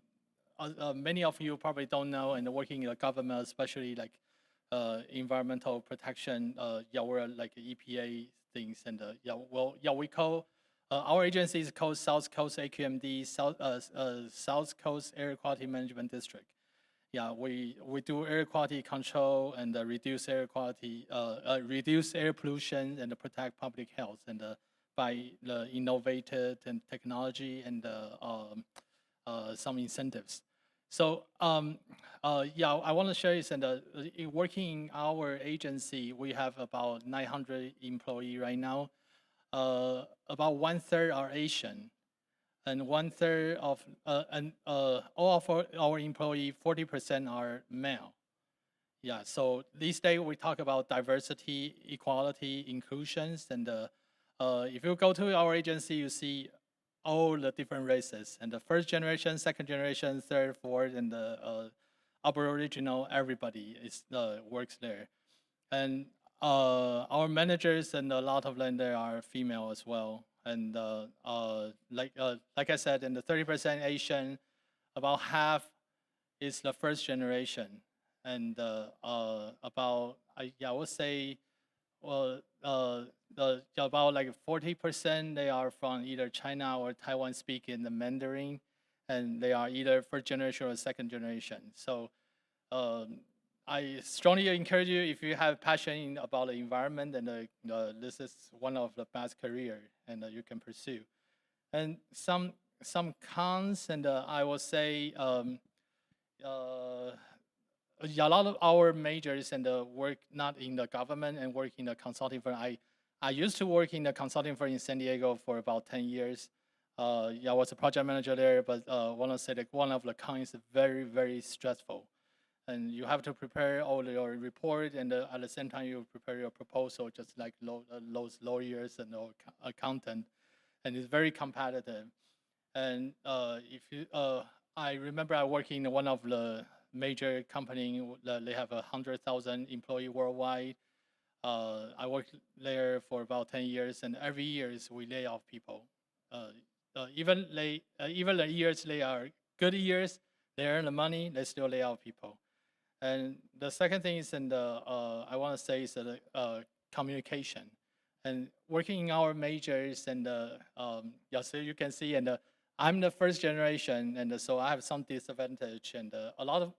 many of you probably don't know, and working in the government, especially like environmental protection, we're like EPA things, and we call our agency is called South Coast AQMD, South Coast Air Quality Management District. Yeah, we do air quality control and reduce air quality, reduce air pollution and protect public health, and by the innovative and technology and some incentives. So I want to share is that working in our agency, we have about 900 employees right now. About 1/3 are Asian, and 1/3 of all of our employees, 40% are male. Yeah, so these days we talk about diversity, equality, inclusions, and if you go to our agency, you see all the different races, and the first generation, second generation, third, fourth, and the Aboriginal, everybody is works there. And our managers, and a lot of them there are female as well. And like I said, in the 30% Asian, about half is the first generation, and about I would say, well, about like 40% they are from either China or Taiwan, speaking the Mandarin, and they are either first generation or second generation. So I strongly encourage you, if you have passion about the environment, and this is one of the best career, and you can pursue. And some cons, and I will say a lot of our majors and work not in the government and work in the consulting firm. I used to work in the consulting firm in San Diego for about 10 years. I was a project manager there, but I want to say that one of the cons is very, very stressful. And you have to prepare all your report, and at the same time you prepare your proposal, just like those lawyers and accountant, and it's very competitive. And I remember I worked in one of the major company. They have 100,000 employee worldwide. I worked there for about 10 years, and every year we lay off people. Even the years they are good years, they earn the money, they still lay off people. And the second thing is, and I want to say, is communication. And working in our majors, and so you can see, and I'm the first generation, and so I have some disadvantage, and a lot of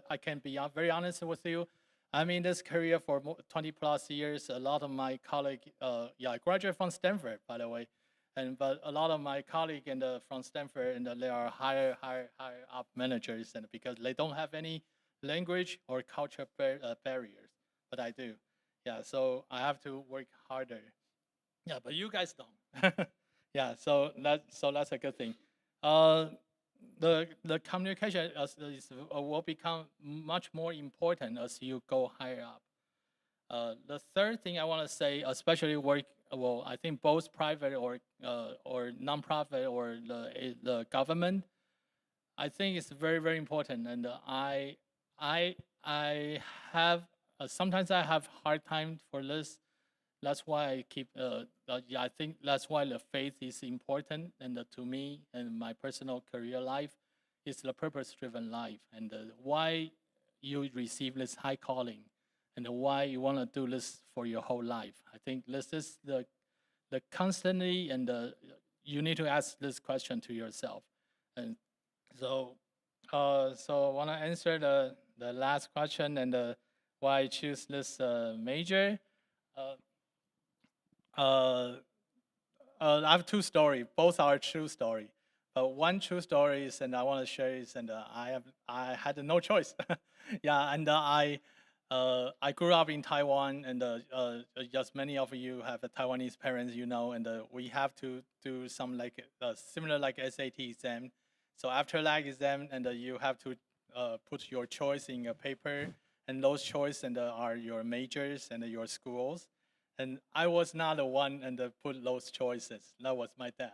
I can be very honest with you. I'm in this career for 20 plus years. A lot of my colleagues, I graduated from Stanford, by the way, but a lot of my colleagues from Stanford, and they are higher up managers, and because they don't have any language or culture barriers, but I do. Yeah, so I have to work harder. Yeah, but you guys don't. Yeah, so that's a good thing. The communication will become much more important as you go higher up. The third thing I want to say, especially well, I think both private or nonprofit or the government, I think it's very, very important. And I have sometimes I have hard time for this. That's why I keep. Yeah, I think that's why the faith is important. And to me and my personal career life, is the purpose-driven life. And why you receive this high calling, and why you want to do this for your whole life. I think this is the constantly, and you need to ask this question to yourself. And so, so I want to answer the last question and why I choose this major. I have two stories. Both are true story. One true story is, and I want to share is, and I had no choice. Yeah, and I grew up in Taiwan, and just many of you have Taiwanese parents, you know, and we have to do some like similar like SAT exam. So after that exam, and you have to put your choice in a paper, and those choices and are your majors and your schools. And I was not the one and put those choices. That was my dad.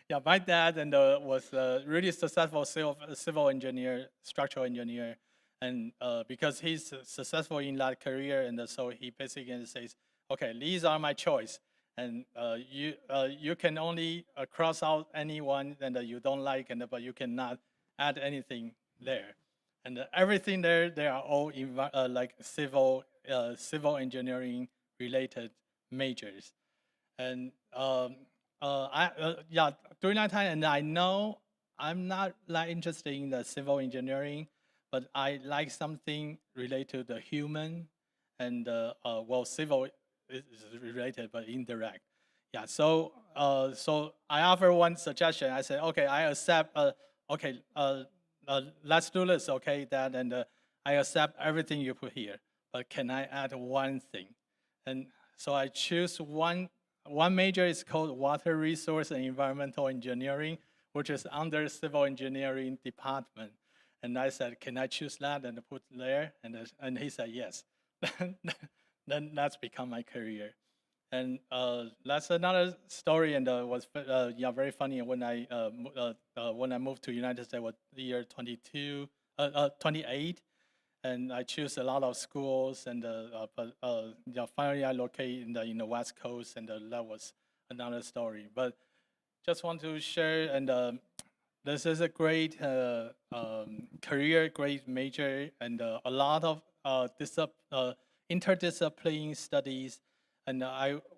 Yeah, my dad and was a really successful civil engineer, structural engineer, and because he's successful in that career, and so he basically says, okay, these are my choice, and you can only cross out anyone and you don't like, and but you cannot add anything there, and everything there, they are all like civil engineering related majors, and yeah, during that time, and I know I'm not that interested in the civil engineering, but I like something related to the human, and well, civil is related but indirect. Yeah, so so I offer one suggestion. I said, okay, I accept. Okay, let's do this. Okay, Dad, and I accept everything you put here, but can I add one thing? And so I choose one major is called Water Resource and Environmental Engineering, which is under Civil Engineering Department. And I said, can I choose that and put there? And he said, yes. Then that's become my career. And that's another story, and was yeah, very funny. When I moved to United States, was the year 28, and I choose a lot of schools, and but yeah, finally I located in the West Coast, and that was another story. But just want to share, and this is a great career, great major, and a lot of interdisciplinary studies. And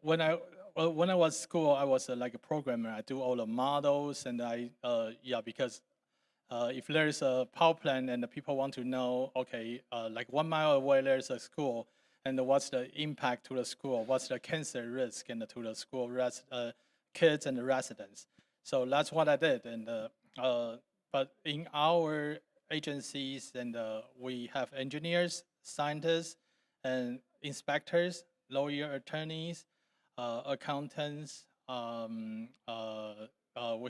when I was school, I was like a programmer. I do all the models, and yeah, because if there's a power plant and the people want to know, okay, like 1 mile away there's a school, and what's the impact to the school? What's the cancer risk and to the school kids and the residents? So that's what I did. And but in our agencies, and we have engineers, scientists, and inspectors, lawyer, attorneys, accountants. We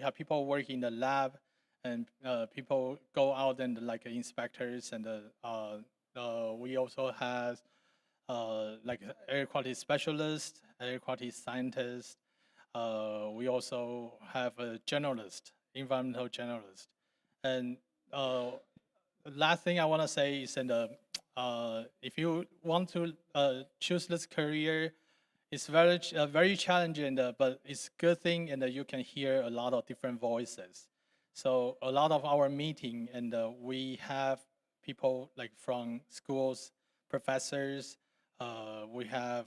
have people work in the lab, and people go out and like inspectors, and we also have like air quality specialists, air quality scientists. We also have a generalist, environmental generalist. And last thing I want to say is, and if you want to choose this career, it's very challenging, but it's a good thing, and you can hear a lot of different voices. So a lot of our meeting, and we have people like from schools, professors, we have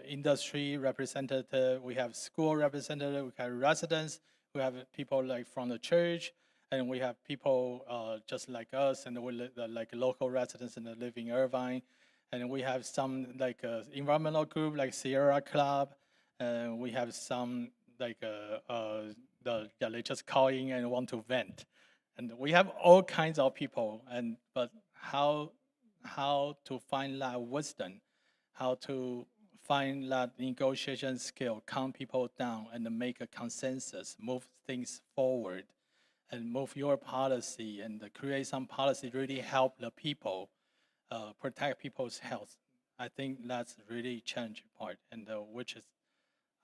industry representative, we have school representative, we have residents, we have people like from the church, and we have people just like us, and we like local residents and live in Irvine, and we have some like environmental group like Sierra Club, and we have some like they just call in and want to vent, and we have all kinds of people, and but how to find that wisdom, how to find that negotiation skill, calm people down, and make a consensus, move things forward, and move your policy, and create some policy really help the people, protect people's health. I think that's really challenging part, and which is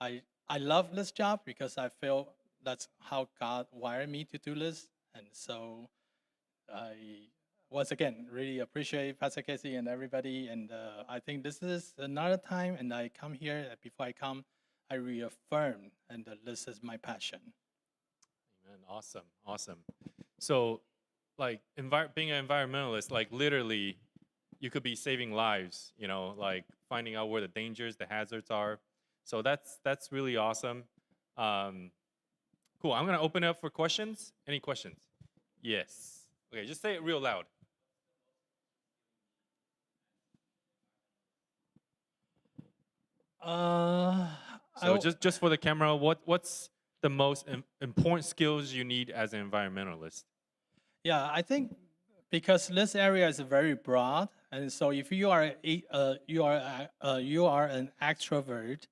I love this job because I feel that's how God wired me to do this, and so I once again really appreciate Pastor Casey and everybody, and I think this is another time, and I come here before I come, I reaffirm, and this is my passion.
Amen. Awesome. Awesome. So, like, being an environmentalist, like, literally, you could be saving lives, you know, like finding out where the dangers, the hazards are. So that's really awesome. Cool. I'm going to open it up for questions. Any questions? Yes. Okay, just say it real loud. So just for the camera, what's the most important skills you need as an environmentalist?
Yeah, I think because this area is very broad, and so if you are you are an extrovert,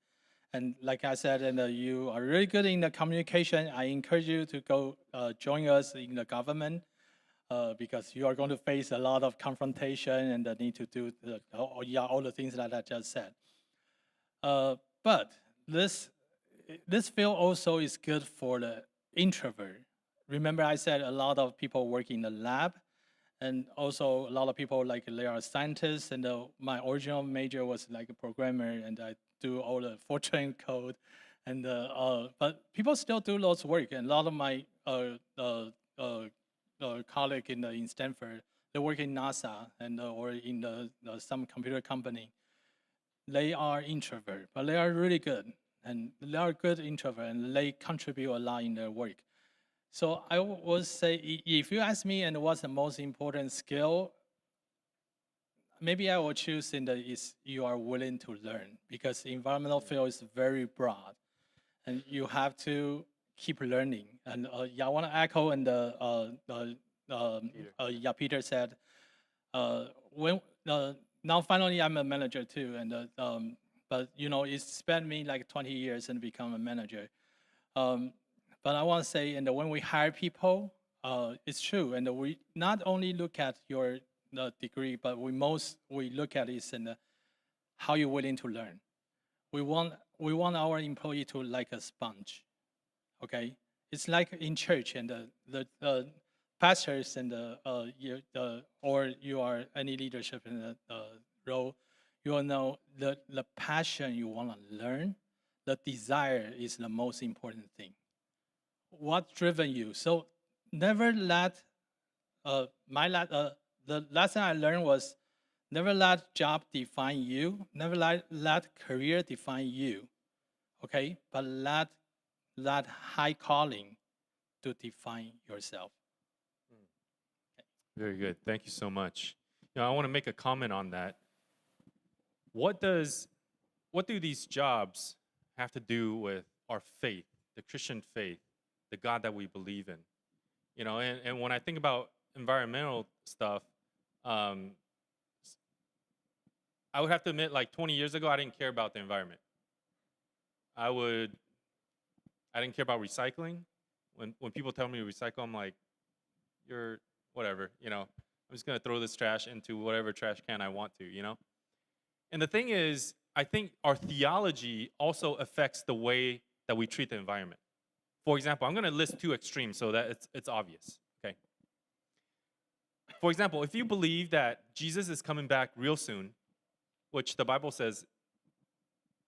and like I said, and you are really good in the communication, I encourage you to go join us in the government because you are going to face a lot of confrontation and the need to do all the things that I just said. But this field also is good for the introvert. Remember, I said a lot of people work in the lab, and also a lot of people like they are scientists. And my original major was like a programmer, and I do all the Fortran code. And but people still do lots of work. And a lot of my colleagues in Stanford, they work in NASA and or in some computer company. They are introvert, but they are really good, and they are good introvert, and they contribute a lot in their work. So I would say, if you ask me, and what's the most important skill, maybe I will choose is you are willing to learn, because the environmental field is very broad, and you have to keep learning. And yeah, I want to echo and Peter said, when now finally I'm a manager too, and but you know it spent me like 20 years and become a manager. But I want to say, and when we hire people, it's true, and we not only look at your degree, but we look at is and how you're willing to learn. We want our employee to like a sponge, okay? It's like in church, and the pastors and or you are any leadership in the role, you will know the passion you want to learn, the desire is the most important thing. What driven you? So never let the lesson I learned was never let job define you, never let career define you, okay? But let high calling to define yourself.
Very good. Thank you so much. You know, I want to make a comment on that. What do these jobs have to do with our faith, the Christian faith, the God that we believe in? You know, and when I think about environmental stuff, I would have to admit, like 20 years ago, I didn't care about the environment. I didn't care about recycling. When people tell me to recycle, I'm like, you're whatever, you know. I'm just gonna throw this trash into whatever trash can I want to, you know. And the thing is, I think our theology also affects the way that we treat the environment. For example, I'm gonna list two extremes so that it's obvious, okay? For example, if you believe that Jesus is coming back real soon, which the Bible says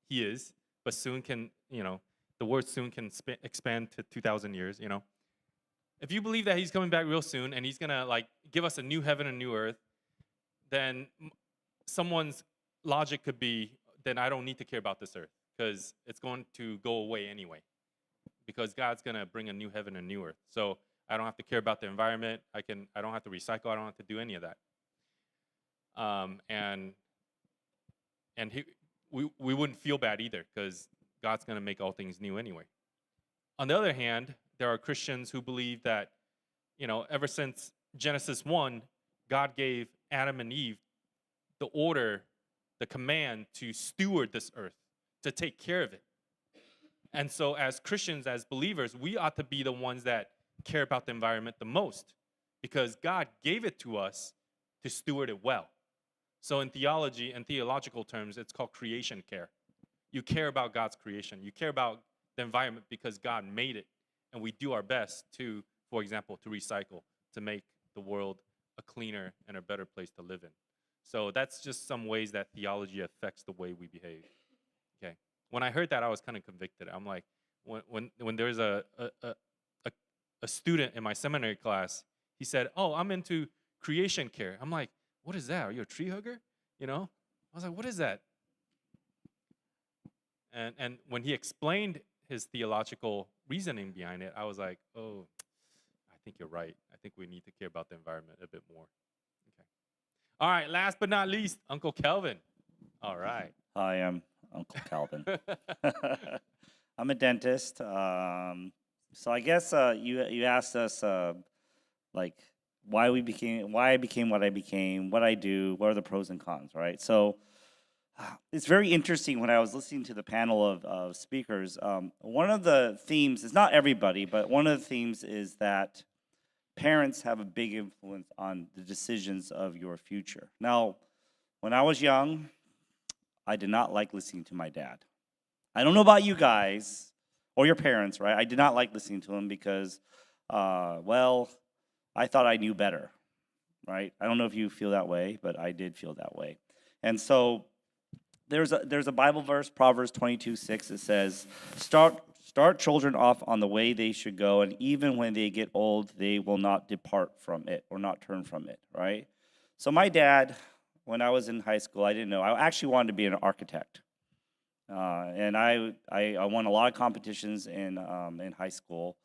he is, but soon can, you know, the word soon can expand to 2,000 years, you know. If you believe that he's coming back real soon and he's gonna like give us a new heaven and new earth, then someone's logic could be, then I don't need to care about this earth because it's going to go away anyway. Because God's gonna bring a new heaven and new earth. So I don't have to care about the environment. I don't have to recycle. I don't have to do any of that. We wouldn't feel bad either because God's gonna make all things new anyway. On the other hand, there are Christians who believe that, you know, ever since Genesis 1, God gave Adam and Eve the order, the command to steward this earth, to take care of it. And so as Christians, as believers, we ought to be the ones that care about the environment the most because God gave it to us to steward it well. So in theology and theological terms, it's called creation care. You care about God's creation. You care about the environment because God made it. And we do our best to, for example, to recycle, to make the world a cleaner and a better place to live in. So that's just some ways that theology affects the way we behave. Okay. When I heard that, I was kind of convicted. I'm like, when there's a student in my seminary class, he said, "Oh, I'm into creation care." I'm like, "What is that? Are you a tree hugger?" You know? I was like, "What is that?" And when he explained his theological reasoning behind it, I was like, "Oh, I think you're right. I think we need to care about the environment a bit more." Okay. All right, last but not least, Uncle Kelvin. All right.
Hi, I'm Uncle Calvin. I'm a dentist. So I guess you asked us like why I became what I became, what I do, what are the pros and cons, right? So it's very interesting when I was listening to the panel of speakers. One of the themes is not everybody, but one of the themes is that parents have a big influence on the decisions of your future. Now, when I was young, I did not like listening to my dad. I don't know about you guys or your parents, right? I did not like listening to him because, well, I thought I knew better, right? I don't know if you feel that way, but I did feel that way. And so there's a Bible verse, Proverbs 22:6. It says, start children off on the way they should go, and even when they get old, they will not depart from it or not turn from it, right? So my dad, when I was in high school, I didn't know. I actually wanted to be an architect. And I won a lot of competitions in high school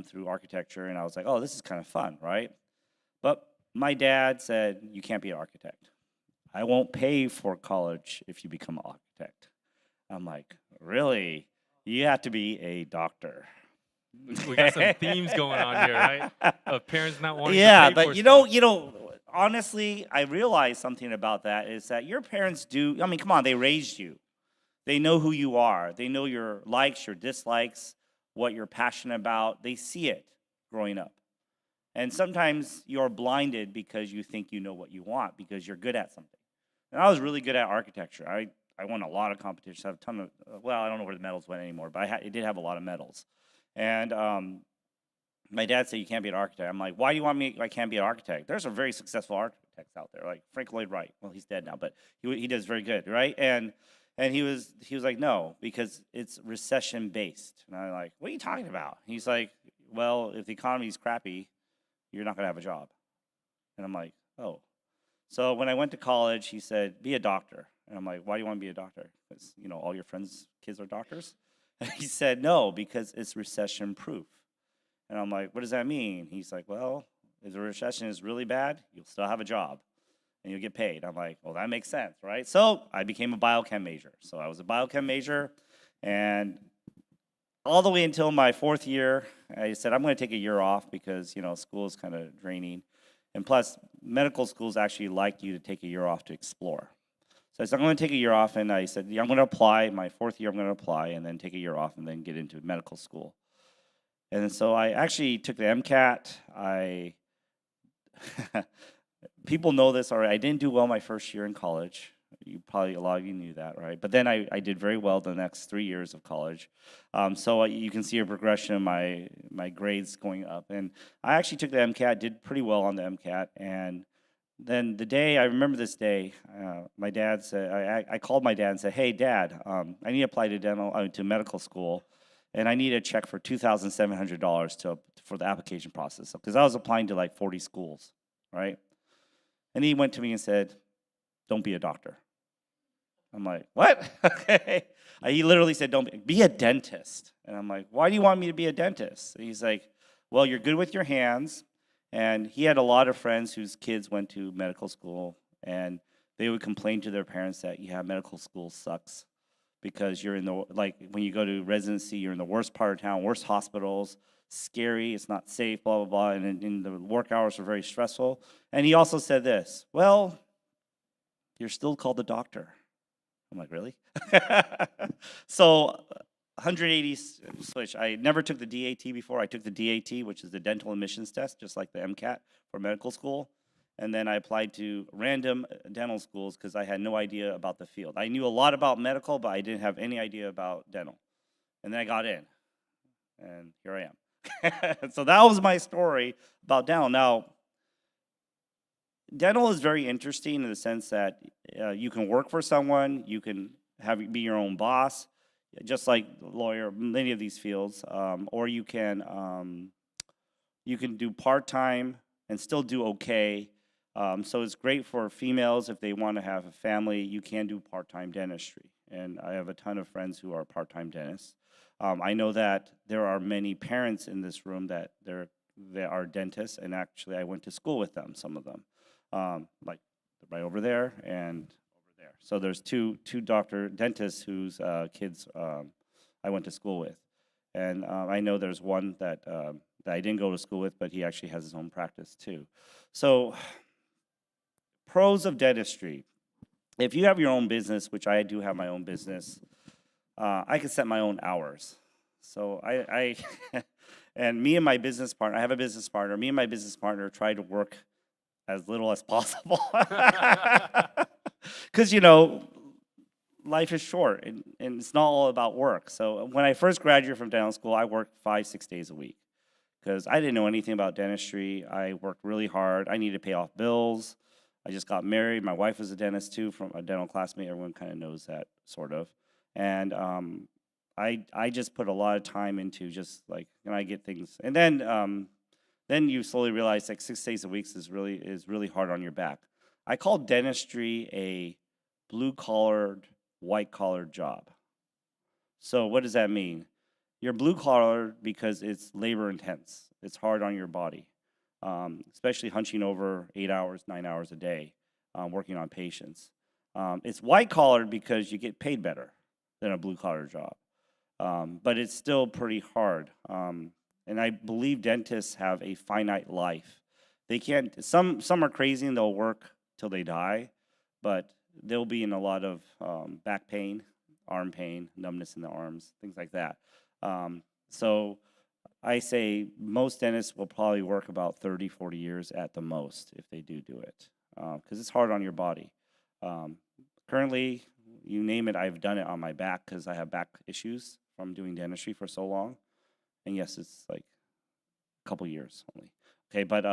through architecture, and I was like, oh, this is kind of fun, right? But my dad said, you can't be an architect. I won't pay for college if you become an architect. I'm like, really? You have to be a doctor.
We got some themes going on here, right? Of parents not wanting to
Yeah,
pay
but
for
you
stuff.
know, honestly, I realized something about that is that your parents do, I mean, come on, they raised you. They know who you are. They know your likes, your dislikes, what you're passionate about. They see it growing up. And sometimes you're blinded because you think you know what you want because you're good at something. And I was really good at architecture. I won a lot of competitions. I have a ton of, well, I don't know where the medals went anymore, but I did have a lot of medals. And my dad said, you can't be an architect. I'm like, why do you want me, I can't be an architect? There's some very successful architects out there, like Frank Lloyd Wright. Well, he's dead now, but he does very good, right? And he was like, no, because it's recession-based. And I'm like, what are you talking about? He's like, well, if the economy's crappy, you're not going to have a job. And I'm like, oh. So when I went to college, he said, be a doctor. And I'm like, why do you want to be a doctor? Because, you know, all your friends' kids are doctors? And he said, no, because it's recession-proof. And I'm like, what does that mean? He's like, well, if the recession is really bad, you'll still have a job. And you'll get paid. I'm like, well, that makes sense, right? So I became a biochem major. So I was a biochem major, and all the way until my fourth year, I said, I'm going to take a year off because, you know, school is kind of draining. And plus, medical schools actually like you to take a year off to explore. So I said, I'm going to take a year off, and I said, yeah, I'm going to apply. My fourth year, I'm going to apply, and then take a year off, and then get into medical school. And so I actually took the MCAT. People know this already. I didn't do well my first year in college. A lot of you knew that, right? But then I did very well the next 3 years of college. So you can see a progression of my grades going up. And I actually took the MCAT, did pretty well on the MCAT. And then the day, I remember this day, my dad said, I called my dad and said, hey, Dad, I need to apply to medical school, and I need a check for $2,700 for the application process. Because I was applying to like 40 schools, right? And he went to me and said, don't be a doctor. I'm like, what? Okay. He literally said, don't be a dentist. And I'm like, why do you want me to be a dentist? And he's like, well, you're good with your hands. And he had a lot of friends whose kids went to medical school, and they would complain to their parents that, yeah, medical school sucks because you're in the, like, when you go to residency, you're in the worst part of town, worst hospitals, scary, it's not safe, blah, blah, blah, and the work hours are very stressful. And he also said this, well, you're still called a doctor. I'm like, really? So 180 switch. I never took the DAT before. I took the DAT, which is the dental admissions test, just like the MCAT for medical school. and then I applied to random dental schools because I had no idea about the field. I knew a lot about medical, but I didn't have any idea about dental. And then I got in, and here I am. So that was my story about dental. Now, dental is very interesting in the sense that you can work for someone, you can be your own boss, just like lawyer, many of these fields, or you can do part-time and still do okay. So it's great for females if they want to have a family. You can do part-time dentistry, and I have a ton of friends who are part-time dentists. I know that there are many parents in this room that they are dentists, and actually I went to school with them, some of them, like right over there and over there. So there's two dentists whose kids I went to school with, and I know there's one that I didn't go to school with, but he actually has his own practice too. So pros of dentistry. If you have your own business, which I do have my own business, I can set my own hours. So I and me and my business partner, I have a business partner, me and my business partner try to work as little as possible. Because, life is short, and it's not all about work. So when I first graduated from dental school, I worked 5-6 days a week because I didn't know anything about dentistry. I worked really hard. I needed to pay off bills. I just got married. My wife was a dentist too, from a dental classmate. Everyone kind of knows that, sort of. And I just put a lot of time into just like, can I get things? And then you slowly realize like 6 days a week is really hard on your back. I call dentistry a blue-collared, white-collared job. So what does that mean? You're blue-collar because it's labor intense. It's hard on your body, especially hunching over 8 hours, 9 hours a day, working on patients. It's white-collared because you get paid better than a blue-collar job, but it's still pretty hard. And I believe dentists have a finite life. They can't. Some are crazy and they'll work till they die, but they'll be in a lot of back pain, arm pain, numbness in the arms, things like that. So I say most dentists will probably work about 30, 40 years at the most if they do it, because it's hard on your body. Currently, you name it, I've done it on my back because I have back issues from doing dentistry for so long. And yes, it's like a couple years only. Okay, but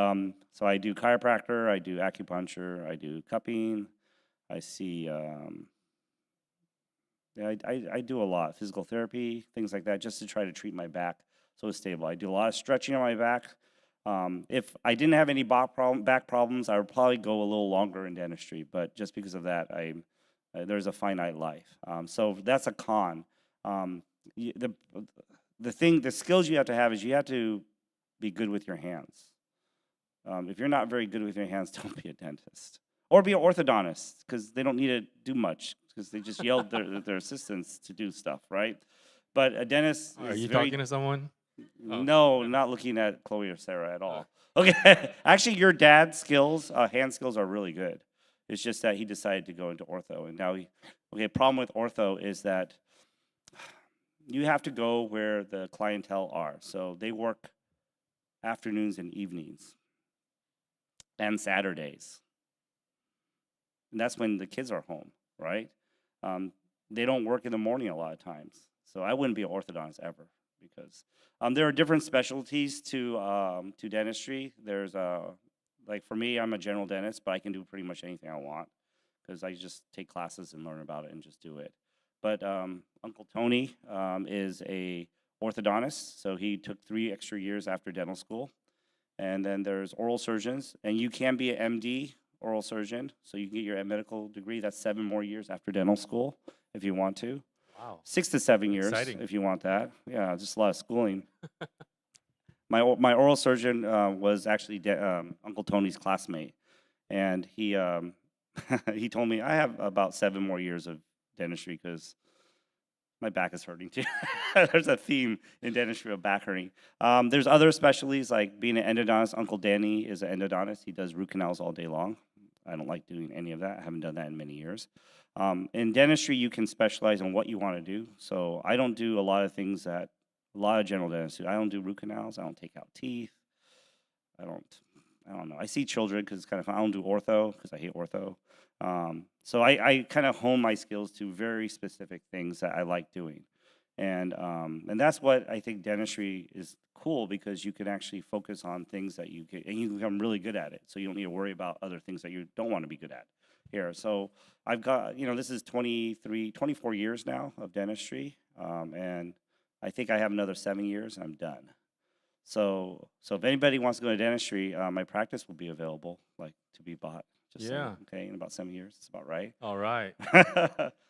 so I do chiropractor, I do acupuncture, I do cupping, I see, I do a lot, physical therapy, things like that, just to try to treat my back so it's stable. I do a lot of stretching on my back. If I didn't have any back problems, I would probably go a little longer in dentistry, but just because of that, there's a finite life. So that's a con. The skills you have to have is you have to be good with your hands. If you're not very good with your hands, don't be a dentist. Or be an orthodontist, because they don't need to do much, because they just yell their assistants to do stuff, right? But a dentist
Are
is
you
very,
talking to someone? Oh.
No, not looking at Chloe or Sarah at all. Okay, actually, your dad's skills, hand skills are really good. It's just that he decided to go into ortho, and now problem with ortho is that you have to go where the clientele are. So they work afternoons and evenings and Saturdays. And that's when the kids are home, right? They don't work in the morning a lot of times. So I wouldn't be an orthodontist ever, because there are different specialties to dentistry. There's like for me, I'm a general dentist, but I can do pretty much anything I want because I just take classes and learn about it and just do it. But Uncle Tony is a orthodontist, so he took 3 extra years after dental school. And then there's oral surgeons, and you can be an MD oral surgeon, so you can get your medical degree. That's 7 more years after dental school if you want to.
Wow.
6 to 7 years if you want that. Yeah, just a lot of schooling. My oral surgeon was actually Uncle Tony's classmate, and he he told me I have about 7 more years of dentistry because my back is hurting too. There's a theme in dentistry of back hurting. There's other specialties like being an endodontist. Uncle Danny is an endodontist. He does root canals all day long. I don't like doing any of that. I haven't done that in many years. In dentistry, you can specialize in what you want to do. So I don't do a lot of things that a lot of general dentists do. I don't do root canals. I don't take out teeth. I I don't know. I see children because it's kind of fun. I don't do ortho because I hate ortho. So I kind of hone my skills to very specific things that I like doing. And that's what I think dentistry is cool, because you can actually focus on things that you can, and you can become really good at it. So you don't need to worry about other things that you don't want to be good at here. So I've got, this is 24 years now of dentistry. And I think I have another 7 years and I'm done. So if anybody wants to go to dentistry, my practice will be available, like to be bought. Just
Yeah.
okay, in about 7 years. It's about right.
All right.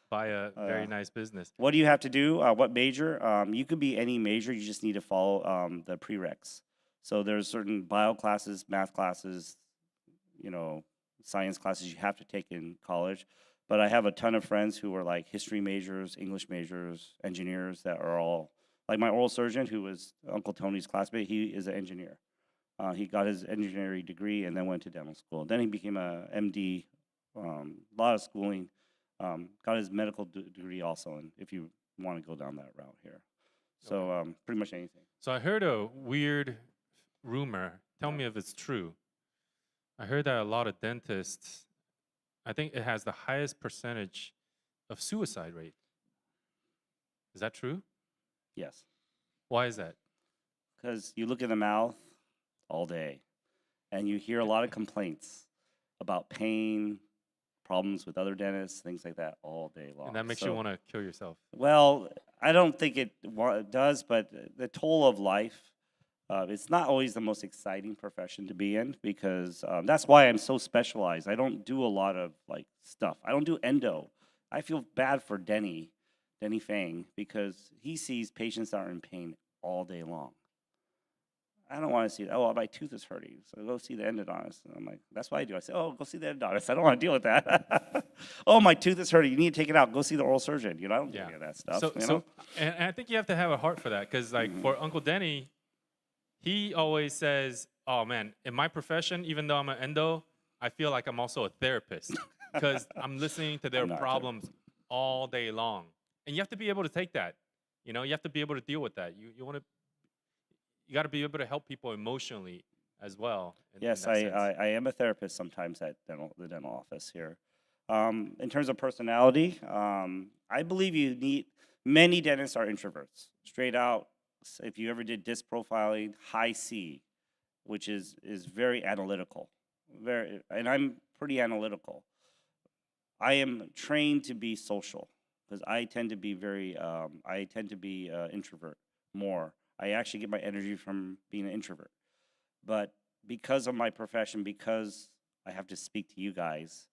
Buy a very nice business.
What do you have to do? What major? You could be any major. You just need to follow the prereqs. So there's certain bio classes, math classes, science classes you have to take in college. But I have a ton of friends who are like history majors, English majors, engineers that are all, like my oral surgeon, who was Uncle Tony's classmate, he is an engineer. He got his engineering degree and then went to dental school. Then he became a MD, a lot of schooling. Got his medical degree also, and if you want to go down that route here. So pretty much anything.
So I heard a weird rumor. Tell me if it's true. I heard that a lot of dentists, I think it has the highest percentage of suicide rate. Is that true?
Yes.
Why is that?
Because you look in the mouth all day, and you hear a lot of complaints about pain, problems with other dentists, things like that all day long.
And that makes you want to kill yourself.
Well, I don't think it does, but the toll of life, it's not always the most exciting profession to be in, because that's why I'm so specialized. I don't do a lot of like stuff. I don't do endo. I feel bad for Denny Fang, because he sees patients that are in pain all day long. I don't want to see that. Oh, my tooth is hurting, so go see the endodontist. And I'm like, that's what I do. I say, oh, go see the endodontist. I don't want to deal with that. Oh, my tooth is hurting. You need to take it out. Go see the oral surgeon. I don't do any of that stuff.
And I think you have to have a heart for that, because like for Uncle Denny, he always says, oh man, in my profession, even though I'm an endo, I feel like I'm also a therapist, because I'm listening to their problems all day long. And you have to be able to take that. You have to be able to deal with that. You got to be able to help people emotionally as well.
Yes, I am a therapist sometimes at the dental office here. In terms of personality, I believe many dentists are introverts. Straight out, if you ever did disc profiling, high C, which is very analytical. And I'm pretty analytical. I am trained to be social, because I tend to be introvert more. I actually get my energy from being an introvert. But because of my profession, because I have to speak to you guys,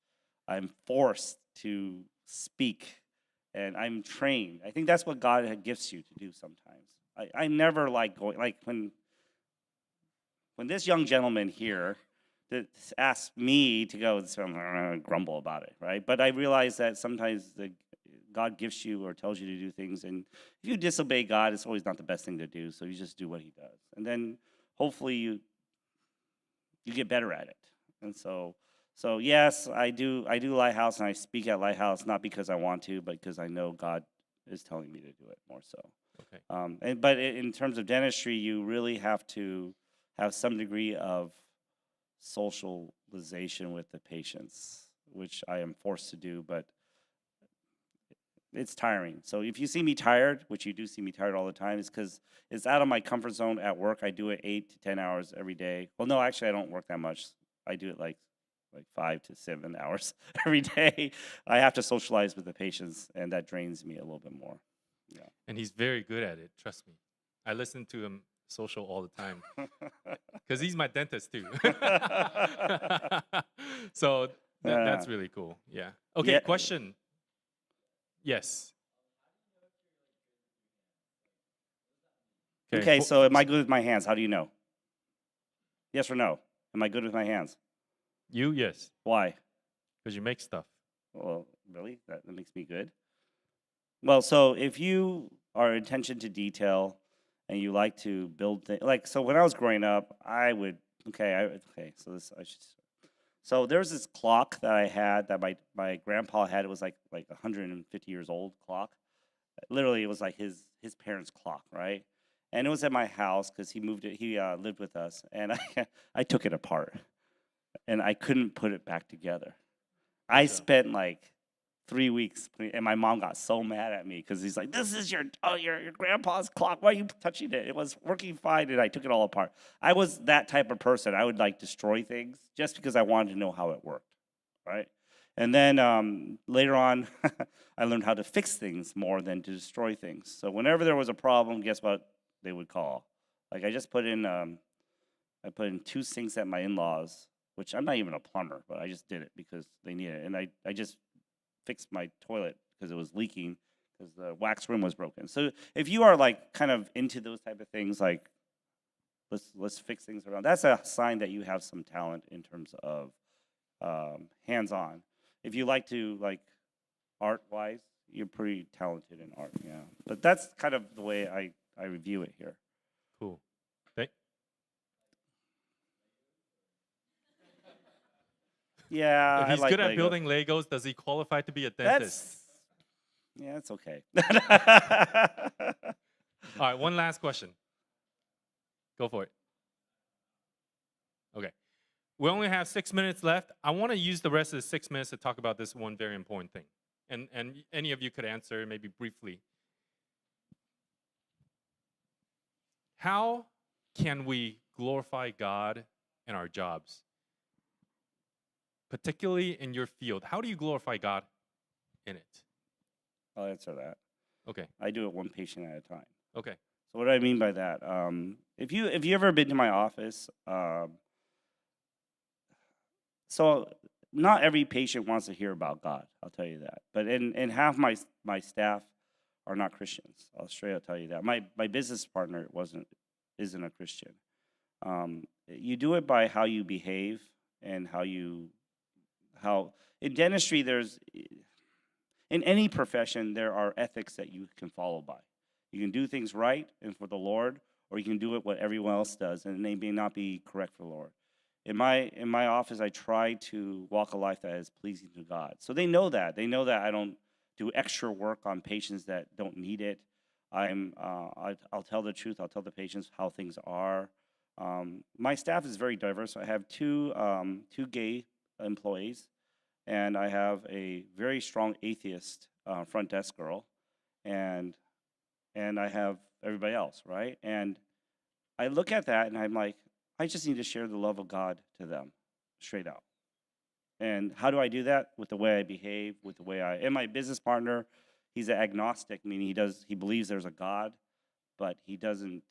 I'm forced to speak, and I'm trained. I think that's what God gifts you to do sometimes. I never like going, like when this young gentleman here asked me to go, so I'm gonna grumble about it, right? But I realize that sometimes God gifts you or tells you to do things, and if you disobey God, it's always not the best thing to do. So you just do what He does, and then hopefully you get better at it. And so yes, I do Lighthouse, and I speak at Lighthouse not because I want to, but because I know God is telling me to do it more so.
Okay.
But in terms of dentistry, you really have to have some degree of socialization with the patients, which I am forced to do, but it's tiring. So if you see me tired, which you do see me tired all the time, is because it's out of my comfort zone at work. I do it 8 to 10 hours every day. Well, no, actually, I don't work that much. I do it like 5 to 7 hours every day. I have to socialize with the patients, and that drains me a little bit more. Yeah.
And he's very good at it, trust me. I listen to him social all the time, because he's my dentist too. So that's really cool. Yeah. Okay, question. Yes.
Okay, so am I good with my hands? How do you know? Yes or no? Am I good with my hands?
You, yes.
Why?
Because you make stuff.
Well, really? That makes me good? Well, so if you are attention to detail and you like to build things, so when I was growing up, so there's this clock that I had that my grandpa had. It was like 150 years old clock. Literally, it was like his parents' clock, right? And it was at my house because he moved it. He lived with us, and I took it apart. and I couldn't put it back together. I
Gotcha.
spent like 3 weeks, and my mom got so mad at me because he's like, "This is your grandpa's clock. Why are you touching it? It was working fine," and I took it all apart. I was that type of person. I would like destroy things just because I wanted to know how it worked, right? And then later on, I learned how to fix things more than to destroy things. So whenever there was a problem, guess what they would call? Like I just put in, I put in 2 sinks at my in-laws, which I'm not even a plumber, but I just did it because they needed it. And I just fixed my toilet because it was leaking because the wax rim was broken. So if you are like kind of into those type of things, like let's fix things around, that's a sign that you have some talent in terms of hands-on. If you like to like art-wise, you're pretty talented in art, yeah. But that's kind of the way I review it here.
Cool. Thank.
Yeah,
If
I
he's
like
good at
Lego.
building Legos, does he qualify to be a dentist?
Yeah, it's okay.
All right, one last question. Go for it. Okay. We only have 6 minutes left. I want to use the rest of the 6 minutes to talk about this one very important thing. And any of you could answer maybe briefly. How can we glorify God in our jobs? Particularly in your field. How do you glorify God in it?
I'll answer that.
Okay.
I do it one patient at a time.
Okay.
So what do I mean by that? If you ever been to my office, so not every patient wants to hear about God. I'll tell you that. But and half my staff are not Christians. I'll straight up tell you that. My business partner isn't a Christian. You do it by how you behave and how in dentistry in any profession there are ethics that you can follow by. You can do things right and for the Lord, or you can do it what everyone else does, and they may not be correct for the Lord. In my office, I try to walk a life that is pleasing to God. So they know that. They know that I don't do extra work on patients that don't need it. I'll tell the truth. I'll tell the patients how things are. My staff is very diverse. I have two gay employees, and I have a very strong atheist front desk girl, and I have everybody else, right? And I look at that and I'm like, I just need to share the love of God to them, straight out. And how do I do that? With the way I behave, with the way and my business partner, he's an agnostic, meaning he believes there's a God, but he doesn't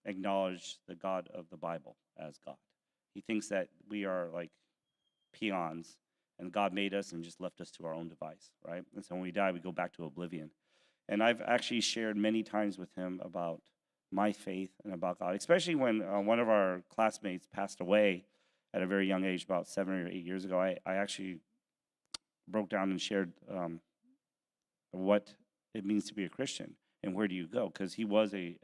acknowledge the God of the Bible as God. He thinks that we are like peons, and God made us and just left us to our own device, right? And so when we die, we go back to oblivion. And I've actually shared many times with him about my faith and about God, especially when one of our classmates passed away at a very young age, about 7 or 8 years ago. I actually broke down and shared what it means to be a Christian and where do you go, because he was the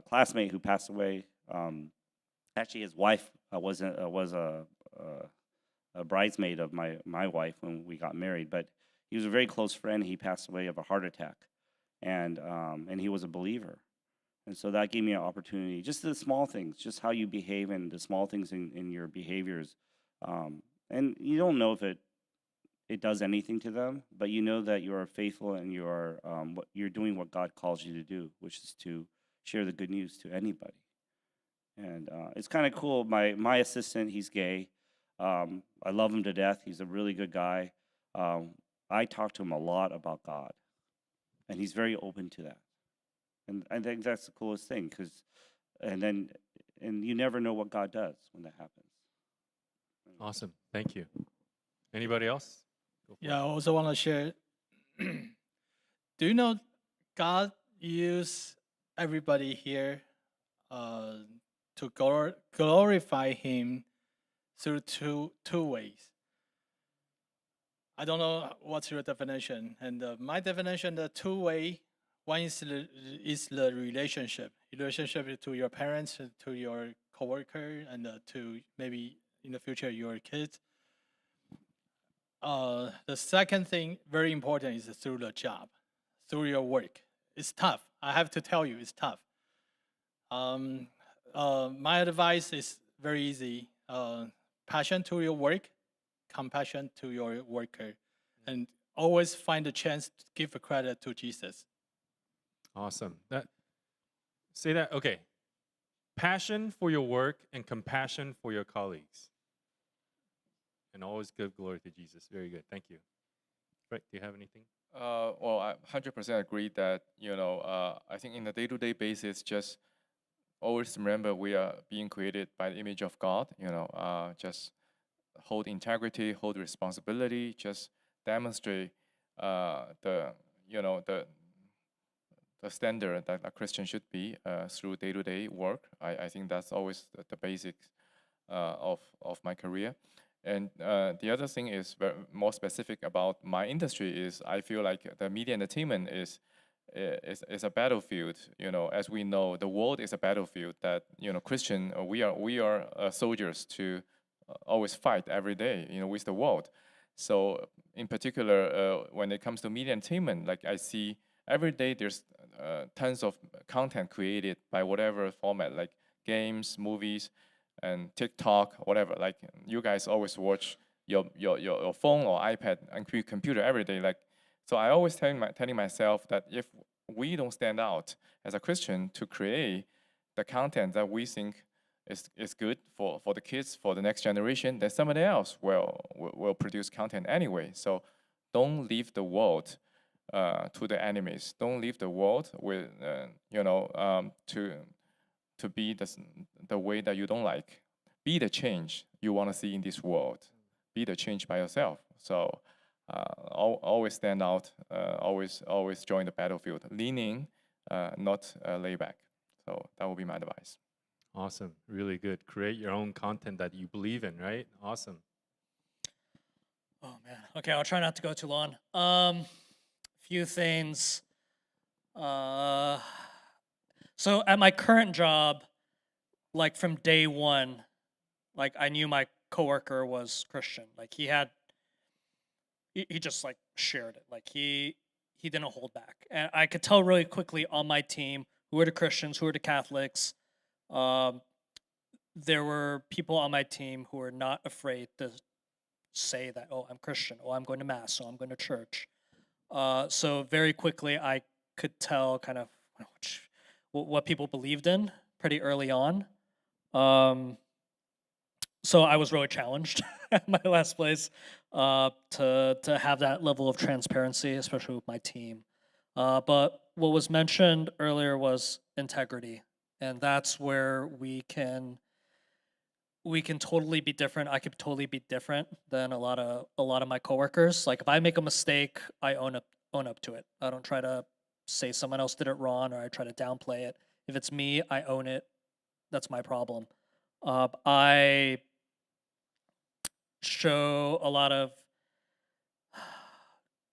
classmate who passed away. Actually, his wife was a bridesmaid of my wife when we got married, but he was a very close friend. He passed away of a heart attack, and he was a believer, and so that gave me an opportunity. Just the small things, just how you behave, and the small things in your behaviors, and you don't know if it does anything to them, but you know that you are faithful and you're doing what God calls you to do, which is to share the good news to anybody. And it's kind of cool. My assistant, he's gay. I love him to death. He's a really good guy. I talk to him a lot about God, and he's very open to that. And I think that's the coolest thing, and you never know what God does when that happens.
Awesome. Thank you. Anybody else?
Yeah, I also want to share. Do you know God used everybody here to glorify Him through two ways? I don't know what's your definition, and my definition, the two-way, one is the relationship to your parents, to your coworker, and to maybe in the future your kids. The second thing, very important, is through the job, through your work. It's tough. I have to tell you, it's tough. my advice is very easy. Passion to your work, compassion to your worker, and always find a chance to give a credit to Jesus.
Awesome. Say that. Okay. Passion for your work and compassion for your colleagues. And always give glory to Jesus. Very good. Thank you. Right. Do you have anything?
Well, I 100% agree that, I think in a day-to-day basis, just always remember we are being created by the image of God, just hold integrity, hold responsibility, just demonstrate the standard that a Christian should be through day-to-day work. I think that's always the basics of my career. And the other thing is more specific about my industry is I feel like the media entertainment is a battlefield. As we know, the world is a battlefield that Christian we are soldiers to always fight every day with the world. So in particular, when it comes to media entertainment, like I see every day there's tons of content created by whatever format, like games, movies, and TikTok, whatever. Like you guys always watch your phone or iPad and computer every day. Like, so I always telling myself that if we don't stand out as a Christian to create the content that we think is good for the kids, for the next generation, then somebody else will produce content anyway. So don't leave the world to the enemies. Don't leave the world with to be the way that you don't like. Be the change you want to see in this world. Be the change by yourself. So always stand out. Always join the battlefield. Lean in, not lay back. So that would be my advice.
Awesome. Really good. Create your own content that you believe in, right? Awesome.
Oh man. Okay, I'll try not to go too long. Few things. So at my current job, like from day one, like I knew my coworker was Christian. Like he just like shared it. Like he didn't hold back. And I could tell really quickly on my team who were the Christians, who were the Catholics. There were people on my team who were not afraid to say that, oh, I'm Christian, oh, I'm going to mass, oh, I'm going to church. So very quickly I could tell kind of what people believed in pretty early on. So I was really challenged at my last place to have that level of transparency, especially with my team. But what was mentioned earlier was integrity, and that's where we can totally be different. I could totally be different than a lot of my coworkers. Like if I make a mistake, I own up to it. I don't try to say someone else did it wrong or I try to downplay it. If it's me, I own it. That's my problem. I show a lot of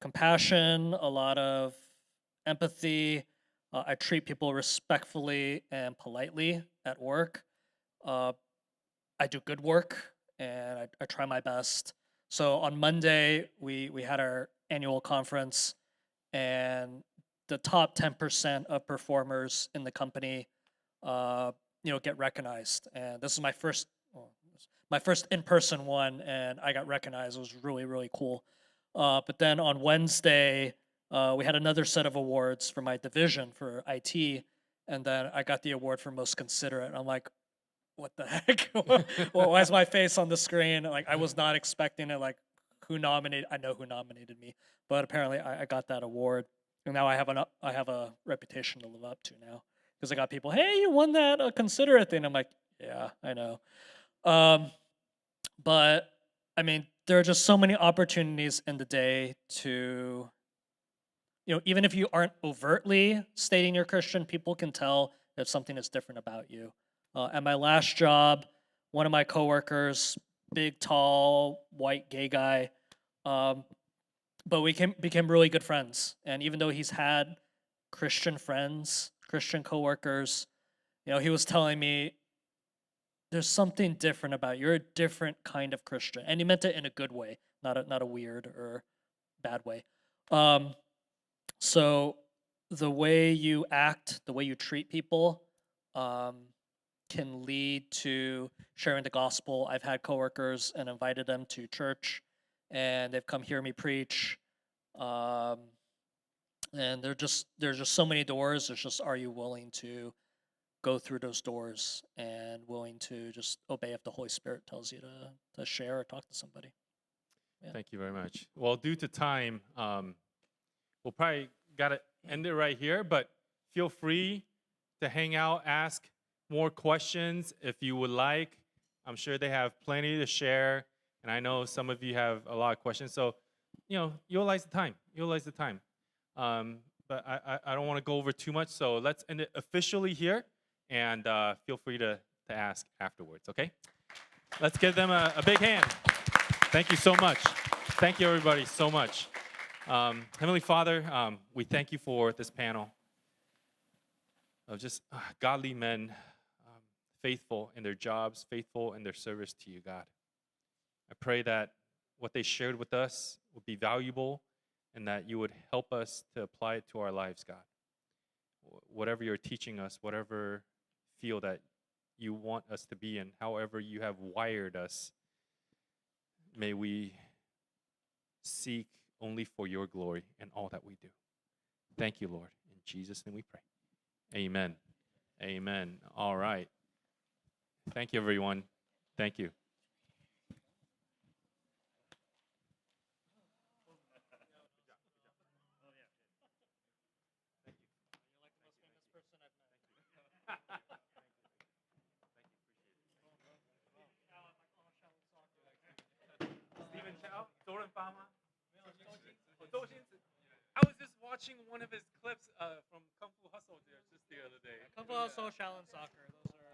compassion, a lot of empathy. I treat people respectfully and politely at work. I do good work and I try my best. So on Monday, we had our annual conference, and the top 10% of performers in the company, get recognized. And this is my first in-person one, and I got recognized. It was really, really cool. But then on Wednesday, we had another set of awards for my division for IT, and then I got the award for most considerate. And I'm like, what the heck? Well, why is my face on the screen? Like, I was not expecting it. Like, who nominated? I know who nominated me, but apparently I got that award, and now I have a reputation to live up to now, because I got people, hey, you won that considerate thing. I'm like, yeah, I know. But I mean, there are just so many opportunities in the day to, even if you aren't overtly stating you're Christian, people can tell if something is different about you. At my last job, one of my coworkers, big, tall, white, gay guy, but we became really good friends. And even though he's had Christian friends, Christian coworkers, he was telling me, there's something different about you. You're a different kind of Christian. And he meant it in a good way, not a weird or bad way. So the way you act, the way you treat people, can lead to sharing the gospel. I've had coworkers and invited them to church, and they've come hear me preach. And there's just so many doors. It's just, are you willing to go through those doors and willing to just obey if the Holy Spirit tells you to share or talk to somebody? Yeah.
Thank you very much. Well, due to time, we'll probably gotta end it right here. But feel free to hang out, ask more questions if you would like. I'm sure they have plenty to share, and I know some of you have a lot of questions. So, utilize the time. Utilize the time. But I don't want to go over too much, so let's end it officially here, and feel free to ask afterwards, okay? Let's give them a big hand. Thank you so much. Thank you, everybody, so much. Heavenly Father, we thank you for this panel of just godly men, faithful in their jobs, faithful in their service to you, God. I pray that what they shared with us would be valuable and that you would help us to apply it to our lives, God. Whatever you're teaching us, whatever field that you want us to be in, however you have wired us, may we seek only for your glory in all that we do. Thank you, Lord. In Jesus' name we pray. Amen. Amen. All right. Thank you, everyone. Thank you. Stephen Chow, Jordan Fama. I was just watching one of his clips from Kung Fu Hustle just the other day.
Kung Fu Hustle, Shaolin Soccer. Those are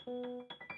you.